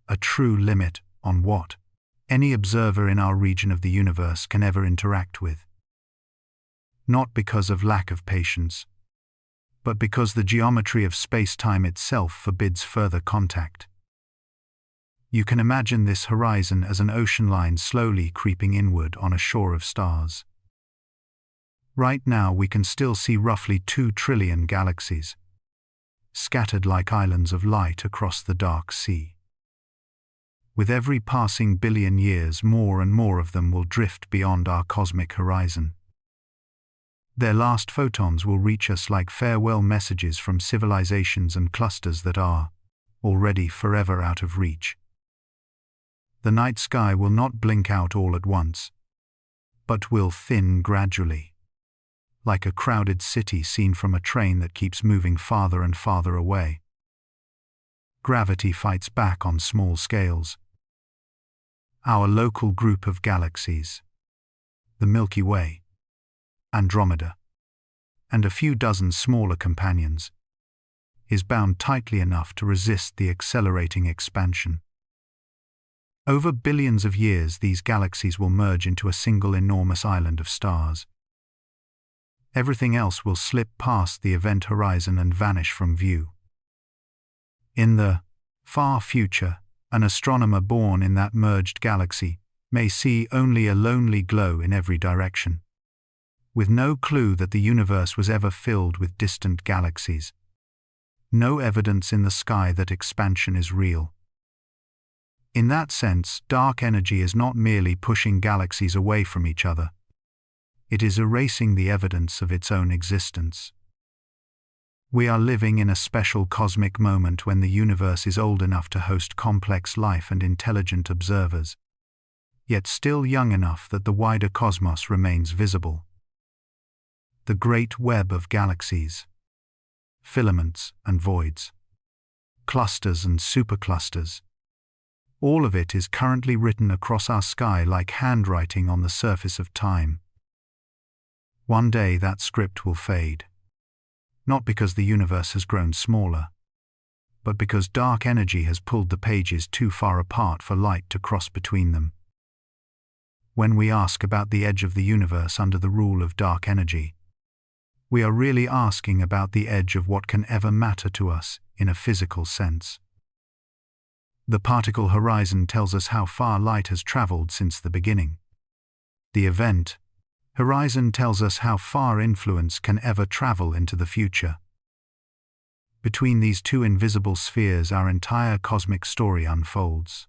a true limit on what any observer in our region of the universe can ever interact with. Not because of lack of patience, but because the geometry of space-time itself forbids further contact. You can imagine this horizon as an ocean line slowly creeping inward on a shore of stars. Right now we can still see roughly 2 trillion galaxies, scattered like islands of light across the dark sea. With every passing billion years, more and more of them will drift beyond our cosmic horizon. Their last photons will reach us like farewell messages from civilizations and clusters that are already forever out of reach. The night sky will not blink out all at once, but will thin gradually, like a crowded city seen from a train that keeps moving farther and farther away. Gravity fights back on small scales. Our local group of galaxies, the Milky Way, Andromeda, and a few dozen smaller companions, is bound tightly enough to resist the accelerating expansion. Over billions of years, these galaxies will merge into a single enormous island of stars. Everything else will slip past the event horizon and vanish from view. In the far future, an astronomer born in that merged galaxy may see only a lonely glow in every direction, with no clue that the universe was ever filled with distant galaxies. No evidence in the sky that expansion is real. In that sense, dark energy is not merely pushing galaxies away from each other. It is erasing the evidence of its own existence. We are living in a special cosmic moment when the universe is old enough to host complex life and intelligent observers, yet still young enough that the wider cosmos remains visible. The great web of galaxies, filaments and voids, clusters and superclusters, all of it is currently written across our sky like handwriting on the surface of time. One day that script will fade, not because the universe has grown smaller, but because dark energy has pulled the pages too far apart for light to cross between them. When we ask about the edge of the universe under the rule of dark energy, we are really asking about the edge of what can ever matter to us in a physical sense. The particle horizon tells us how far light has traveled since the beginning. The event horizon tells us how far influence can ever travel into the future. Between these two invisible spheres, our entire cosmic story unfolds,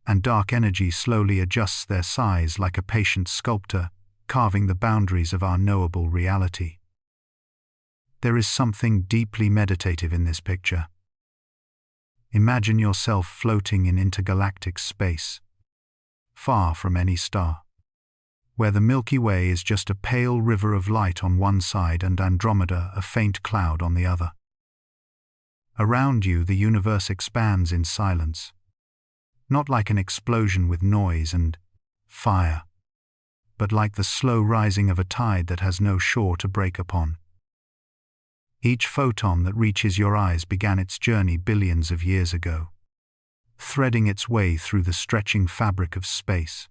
and dark energy slowly adjusts their size like a patient sculptor, carving the boundaries of our knowable reality. There is something deeply meditative in this picture. Imagine yourself floating in intergalactic space, far from any star, where the Milky Way is just a pale river of light on one side and Andromeda a faint cloud on the other. Around you, the universe expands in silence, not like an explosion with noise and fire, but like the slow rising of a tide that has no shore to break upon. Each photon that reaches your eyes began its journey billions of years ago, threading its way through the stretching fabric of space.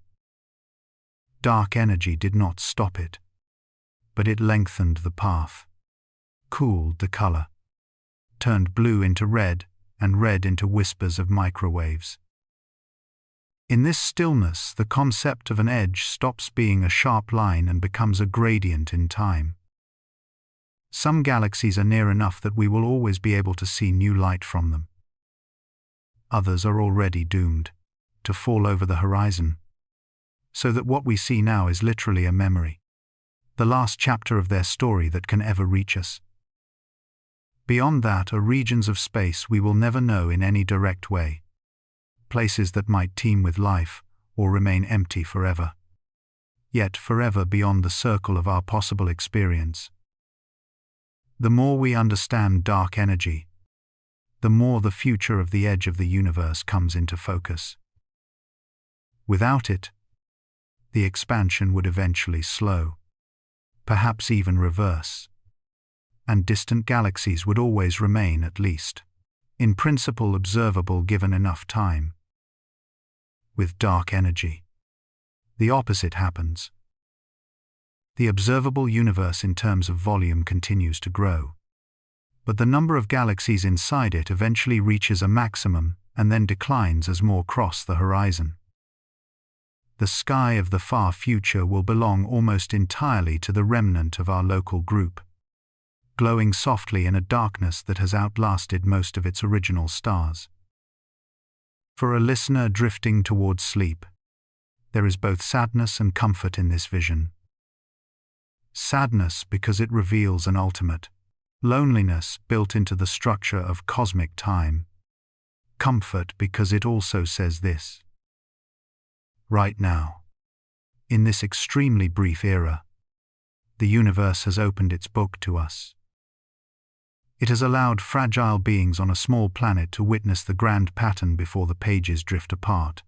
Dark energy did not stop it, but it lengthened the path, cooled the color, turned blue into red and red into whispers of microwaves. In this stillness, the concept of an edge stops being a sharp line and becomes a gradient in time. Some galaxies are near enough that we will always be able to see new light from them. Others are already doomed to fall over the horizon, so that what we see now is literally a memory, the last chapter of their story that can ever reach us. Beyond that are regions of space we will never know in any direct way, places that might teem with life or remain empty forever, yet forever beyond the circle of our possible experience. The more we understand dark energy, the more the future of the edge of the universe comes into focus. Without it, the expansion would eventually slow, perhaps even reverse, and distant galaxies would always remain, at least, in principle, observable given enough time. With dark energy, the opposite happens. The observable universe in terms of volume continues to grow, but the number of galaxies inside it eventually reaches a maximum and then declines as more cross the horizon. The sky of the far future will belong almost entirely to the remnant of our local group, glowing softly in a darkness that has outlasted most of its original stars. For a listener drifting towards sleep, there is both sadness and comfort in this vision. Sadness because it reveals an ultimate loneliness built into the structure of cosmic time. Comfort because it also says this: right now, in this extremely brief era, the universe has opened its book to us. It has allowed fragile beings on a small planet to witness the grand pattern before the pages drift apart.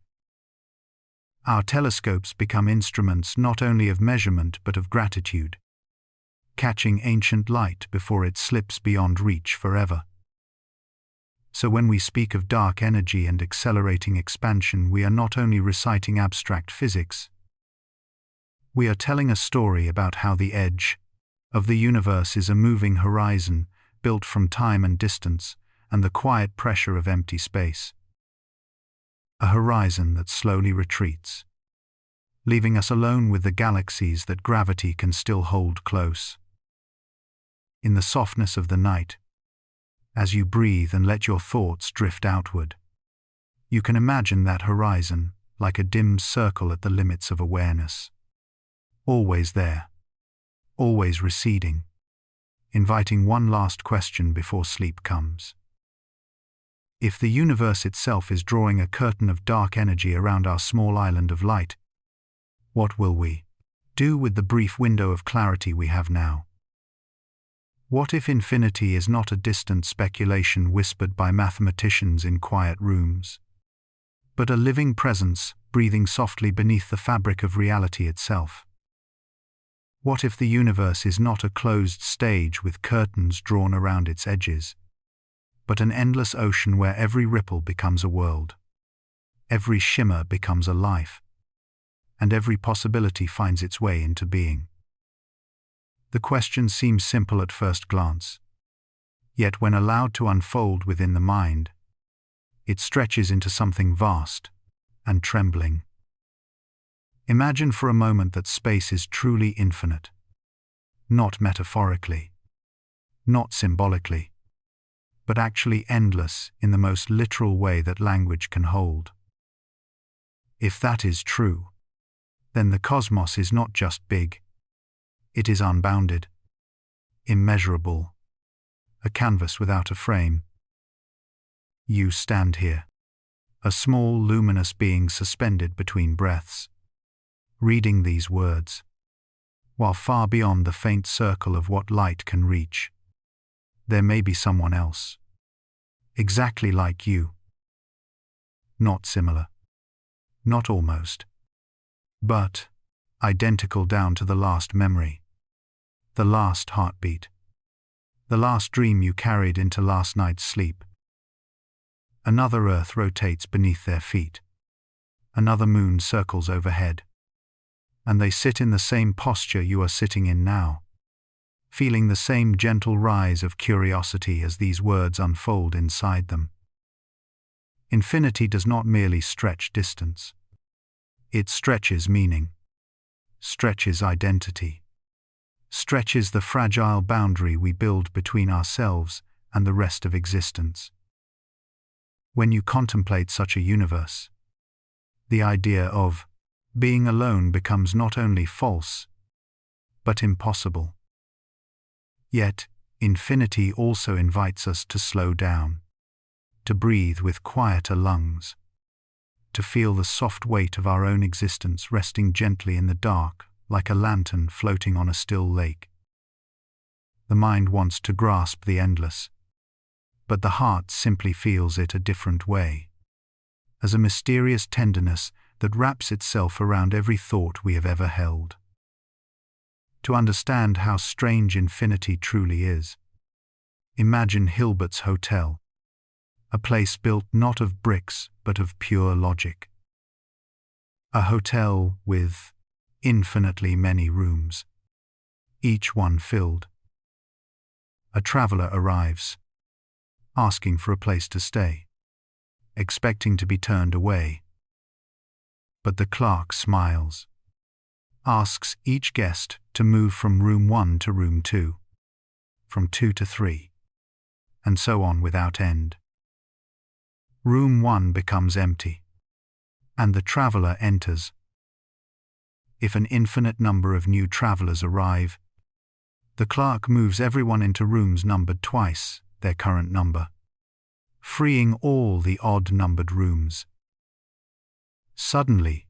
Our telescopes become instruments not only of measurement but of gratitude, catching ancient light before it slips beyond reach forever. So when we speak of dark energy and accelerating expansion, we are not only reciting abstract physics, we are telling a story about how the edge of the universe is a moving horizon built from time and distance and the quiet pressure of empty space. A horizon that slowly retreats, leaving us alone with the galaxies that gravity can still hold close. In the softness of the night, as you breathe and let your thoughts drift outward, you can imagine that horizon like a dim circle at the limits of awareness. Always there, always receding, inviting one last question before sleep comes. If the universe itself is drawing a curtain of dark energy around our small island of light, what will we do with the brief window of clarity we have now? What if infinity is not a distant speculation whispered by mathematicians in quiet rooms, but a living presence breathing softly beneath the fabric of reality itself? What if the universe is not a closed stage with curtains drawn around its edges, but an endless ocean where every ripple becomes a world, every shimmer becomes a life, and every possibility finds its way into being? The question seems simple at first glance, yet when allowed to unfold within the mind, it stretches into something vast and trembling. Imagine for a moment that space is truly infinite, not metaphorically, not symbolically, but actually endless in the most literal way that language can hold. If that is true, then the cosmos is not just big, it is unbounded, immeasurable, a canvas without a frame. You stand here, a small luminous being suspended between breaths, reading these words, while far beyond the faint circle of what light can reach, there may be someone else, exactly like you. Not similar, not almost, but identical down to the last memory, the last heartbeat, the last dream you carried into last night's sleep. Another earth rotates beneath their feet, another moon circles overhead, and they sit in the same posture you are sitting in now, feeling the same gentle rise of curiosity as these words unfold inside them. Infinity does not merely stretch distance. It stretches meaning, stretches identity, stretches the fragile boundary we build between ourselves and the rest of existence. When you contemplate such a universe, the idea of being alone becomes not only false, but impossible. Yet, infinity also invites us to slow down, to breathe with quieter lungs, to feel the soft weight of our own existence resting gently in the dark, like a lantern floating on a still lake. The mind wants to grasp the endless, but the heart simply feels it a different way, as a mysterious tenderness that wraps itself around every thought we have ever held. To understand how strange infinity truly is, imagine Hilbert's Hotel, a place built not of bricks but of pure logic. A hotel with infinitely many rooms, each one filled. A traveler arrives, asking for a place to stay, expecting to be turned away. But the clerk smiles, asks each guest to move from room 1 to room 2, from 2 to 3, and so on without end. Room 1 becomes empty, and the traveler enters. If an infinite number of new travelers arrive, the clerk moves everyone into rooms numbered twice their current number, freeing all the odd-numbered rooms. Suddenly,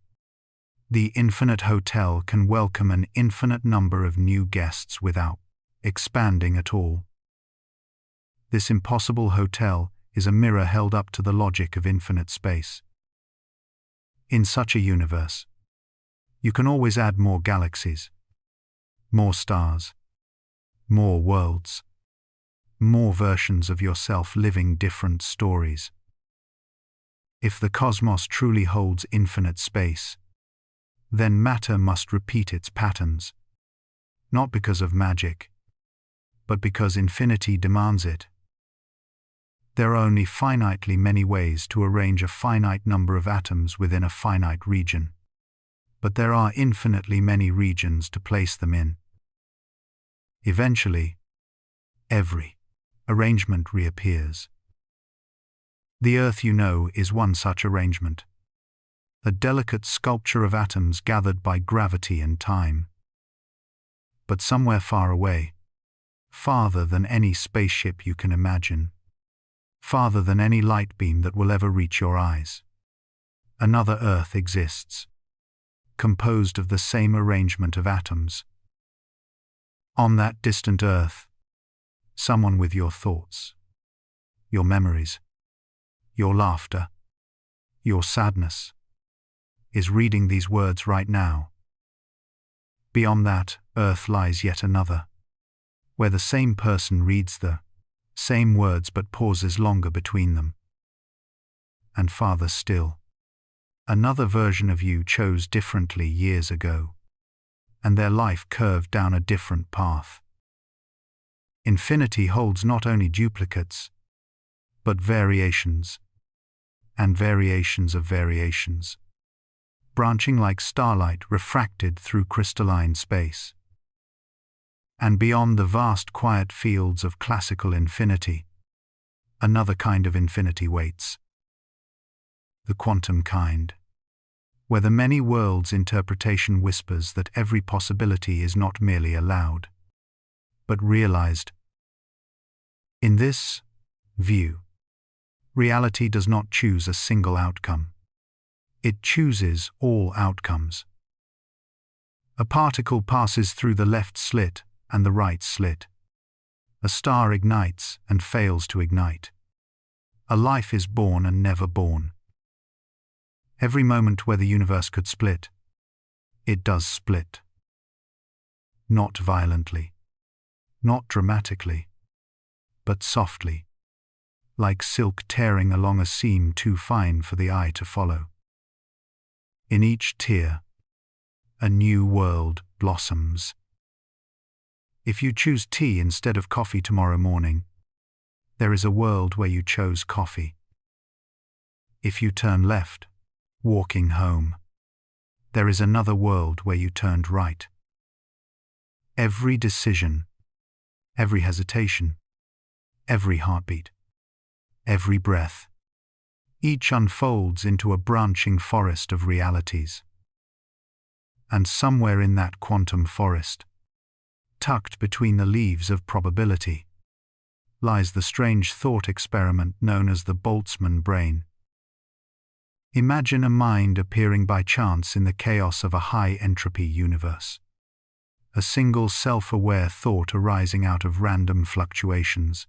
the infinite hotel can welcome an infinite number of new guests without expanding at all. This impossible hotel is a mirror held up to the logic of infinite space. In such a universe, you can always add more galaxies, more stars, more worlds, more versions of yourself living different stories. If the cosmos truly holds infinite space, then matter must repeat its patterns, not because of magic, but because infinity demands it. There are only finitely many ways to arrange a finite number of atoms within a finite region, but there are infinitely many regions to place them in. Eventually, every arrangement reappears. The Earth you know is one such arrangement, a delicate sculpture of atoms gathered by gravity and time. But somewhere far away, farther than any spaceship you can imagine, farther than any light beam that will ever reach your eyes, another Earth exists, composed of the same arrangement of atoms. On that distant Earth, someone with your thoughts, your memories, your laughter, your sadness, is reading these words right now. Beyond that Earth lies yet another, where the same person reads the same words but pauses longer between them. And farther still, another version of you chose differently years ago, and their life curved down a different path. Infinity holds not only duplicates, but variations, and variations of variations, branching like starlight refracted through crystalline space. And beyond the vast quiet fields of classical infinity, another kind of infinity waits. The quantum kind, where the many worlds interpretation whispers that every possibility is not merely allowed, but realized. In this view, reality does not choose a single outcome. It chooses all outcomes. A particle passes through the left slit and the right slit. A star ignites and fails to ignite. A life is born and never born. Every moment where the universe could split, it does split. Not violently, not dramatically, but softly, like silk tearing along a seam too fine for the eye to follow. In each tear, a new world blossoms. If you choose tea instead of coffee tomorrow morning, there is a world where you chose coffee. If you turn left, walking home, there is another world where you turned right. Every decision, every hesitation, every heartbeat, every breath, each unfolds into a branching forest of realities. And somewhere in that quantum forest, tucked between the leaves of probability, lies the strange thought experiment known as the Boltzmann brain. Imagine a mind appearing by chance in the chaos of a high-entropy universe. A single self-aware thought arising out of random fluctuations,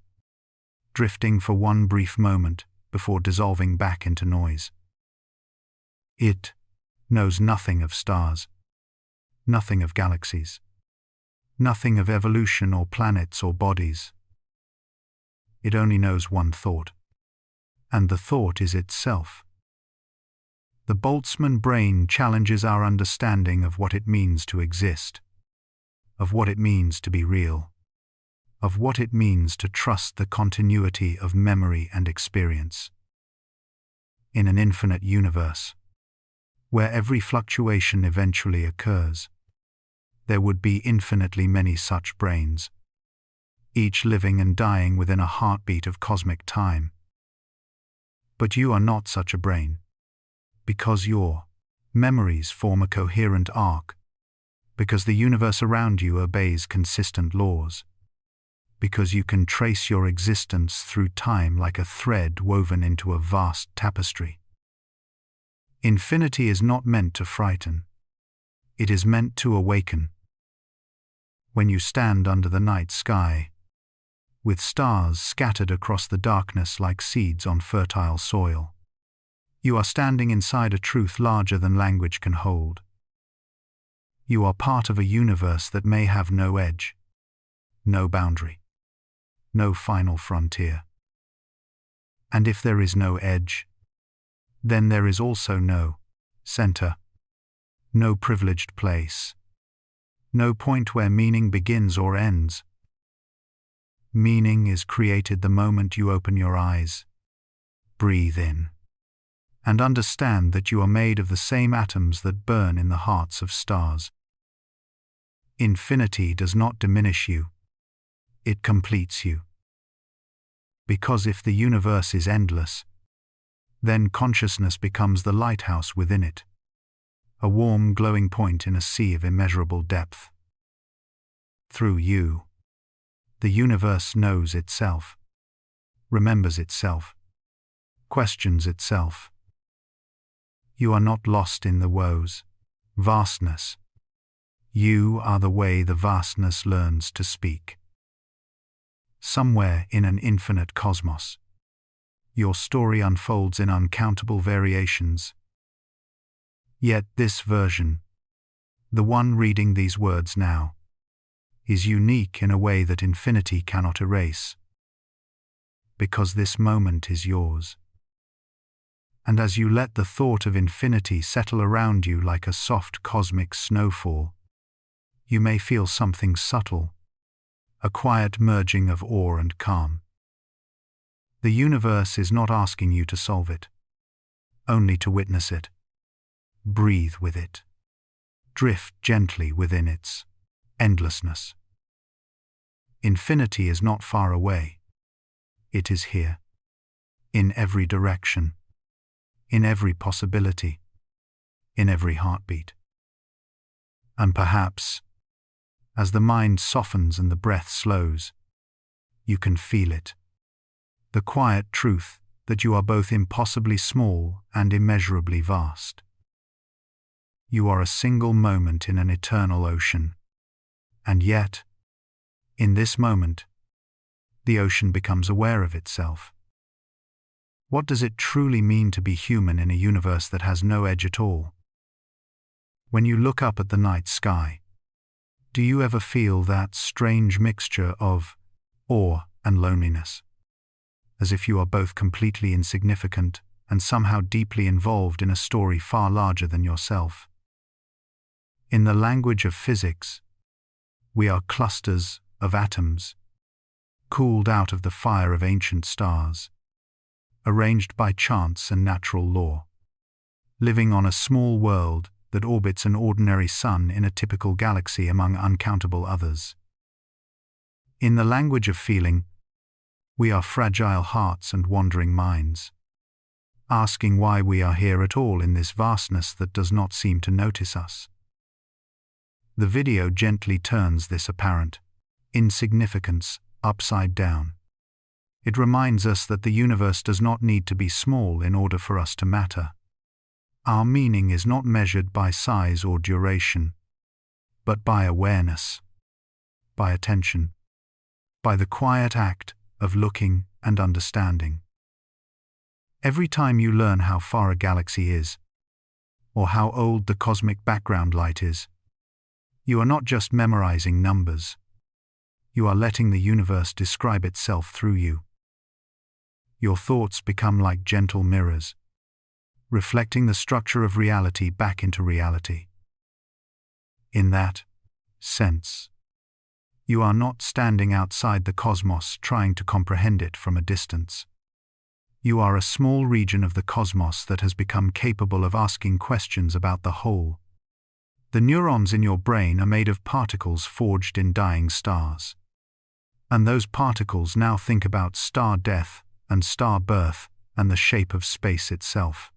drifting for one brief moment before dissolving back into noise. It knows nothing of stars, nothing of galaxies, nothing of evolution or planets or bodies. It only knows one thought, and the thought is itself. The Boltzmann brain challenges our understanding of what it means to exist, of what it means to be real, of what it means to trust the continuity of memory and experience. In an infinite universe, where every fluctuation eventually occurs, there would be infinitely many such brains, each living and dying within a heartbeat of cosmic time. But you are not such a brain, because your memories form a coherent arc, because the universe around you obeys consistent laws, because you can trace your existence through time like a thread woven into a vast tapestry. Infinity is not meant to frighten. It is meant to awaken. When you stand under the night sky, with stars scattered across the darkness like seeds on fertile soil, you are standing inside a truth larger than language can hold. You are part of a universe that may have no edge, no boundary, no final frontier. And if there is no edge, then there is also no center, no privileged place, no point where meaning begins or ends. Meaning is created the moment you open your eyes, breathe in, and understand that you are made of the same atoms that burn in the hearts of stars. Infinity does not diminish you, it completes you. Because if the universe is endless, then consciousness becomes the lighthouse within it, a warm, glowing point in a sea of immeasurable depth. Through you, the universe knows itself, remembers itself, questions itself. You are not lost in the woes, vastness. You are the way the vastness learns to speak. Somewhere in an infinite cosmos, your story unfolds in uncountable variations. Yet this version, the one reading these words now, is unique in a way that infinity cannot erase. Because this moment is yours. And as you let the thought of infinity settle around you like a soft cosmic snowfall, you may feel something subtle, a quiet merging of awe and calm. The universe is not asking you to solve it, only to witness it. Breathe with it. Drift gently within its endlessness. Infinity is not far away. It is here, in every direction, in every possibility, in every heartbeat. And perhaps, as the mind softens and the breath slows, you can feel it. The quiet truth that you are both impossibly small and immeasurably vast. You are a single moment in an eternal ocean. And yet, in this moment, the ocean becomes aware of itself. What does it truly mean to be human in a universe that has no edge at all? When you look up at the night sky, do you ever feel that strange mixture of awe and loneliness? As if you are both completely insignificant and somehow deeply involved in a story far larger than yourself. In the language of physics, we are clusters of atoms, cooled out of the fire of ancient stars, arranged by chance and natural law, living on a small world that orbits an ordinary sun in a typical galaxy among uncountable others. In the language of feeling, we are fragile hearts and wandering minds, asking why we are here at all in this vastness that does not seem to notice us. The video gently turns this apparent insignificance upside down. It reminds us that the universe does not need to be small in order for us to matter. Our meaning is not measured by size or duration, but by awareness, by attention, by the quiet act of looking and understanding. Every time you learn how far a galaxy is, or how old the cosmic background light is, you are not just memorizing numbers. You are letting the universe describe itself through you. Your thoughts become like gentle mirrors, reflecting the structure of reality back into reality. In that sense, You are not standing outside the cosmos trying to comprehend it from a distance. You are a small region of the cosmos that has become capable of asking questions about the whole. The neurons in your brain are made of particles forged in dying stars. And those particles now think about star death and star birth and the shape of space itself.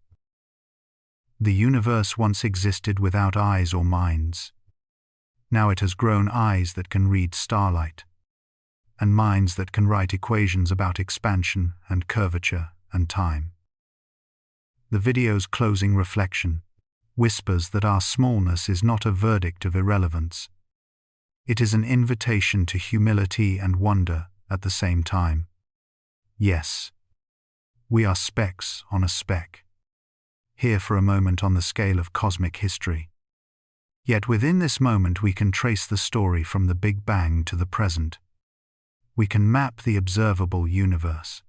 The universe once existed without eyes or minds. Now it has grown eyes that can read starlight, and minds that can write equations about expansion and curvature and time. The video's closing reflection whispers that our smallness is not a verdict of irrelevance. It is an invitation to humility and wonder at the same time. Yes, we are specks on a speck, here for a moment on the scale of cosmic history. Yet within this moment we can trace the story from the Big Bang to the present. We can map the observable universe.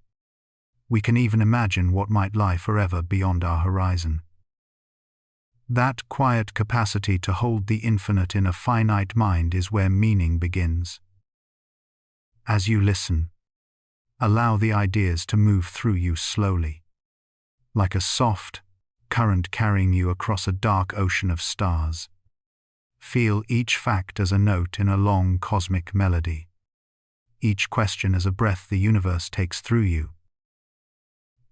We can even imagine what might lie forever beyond our horizon. That quiet capacity to hold the infinite in a finite mind is where meaning begins. As you listen, allow the ideas to move through you slowly, like a soft current carrying you across a dark ocean of stars. Feel each fact as a note in a long cosmic melody, each question as a breath the universe takes through you.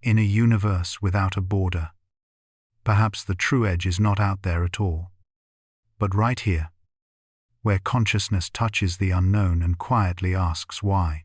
In a universe without a border, perhaps the true edge is not out there at all, but right here, where consciousness touches the unknown and quietly asks why.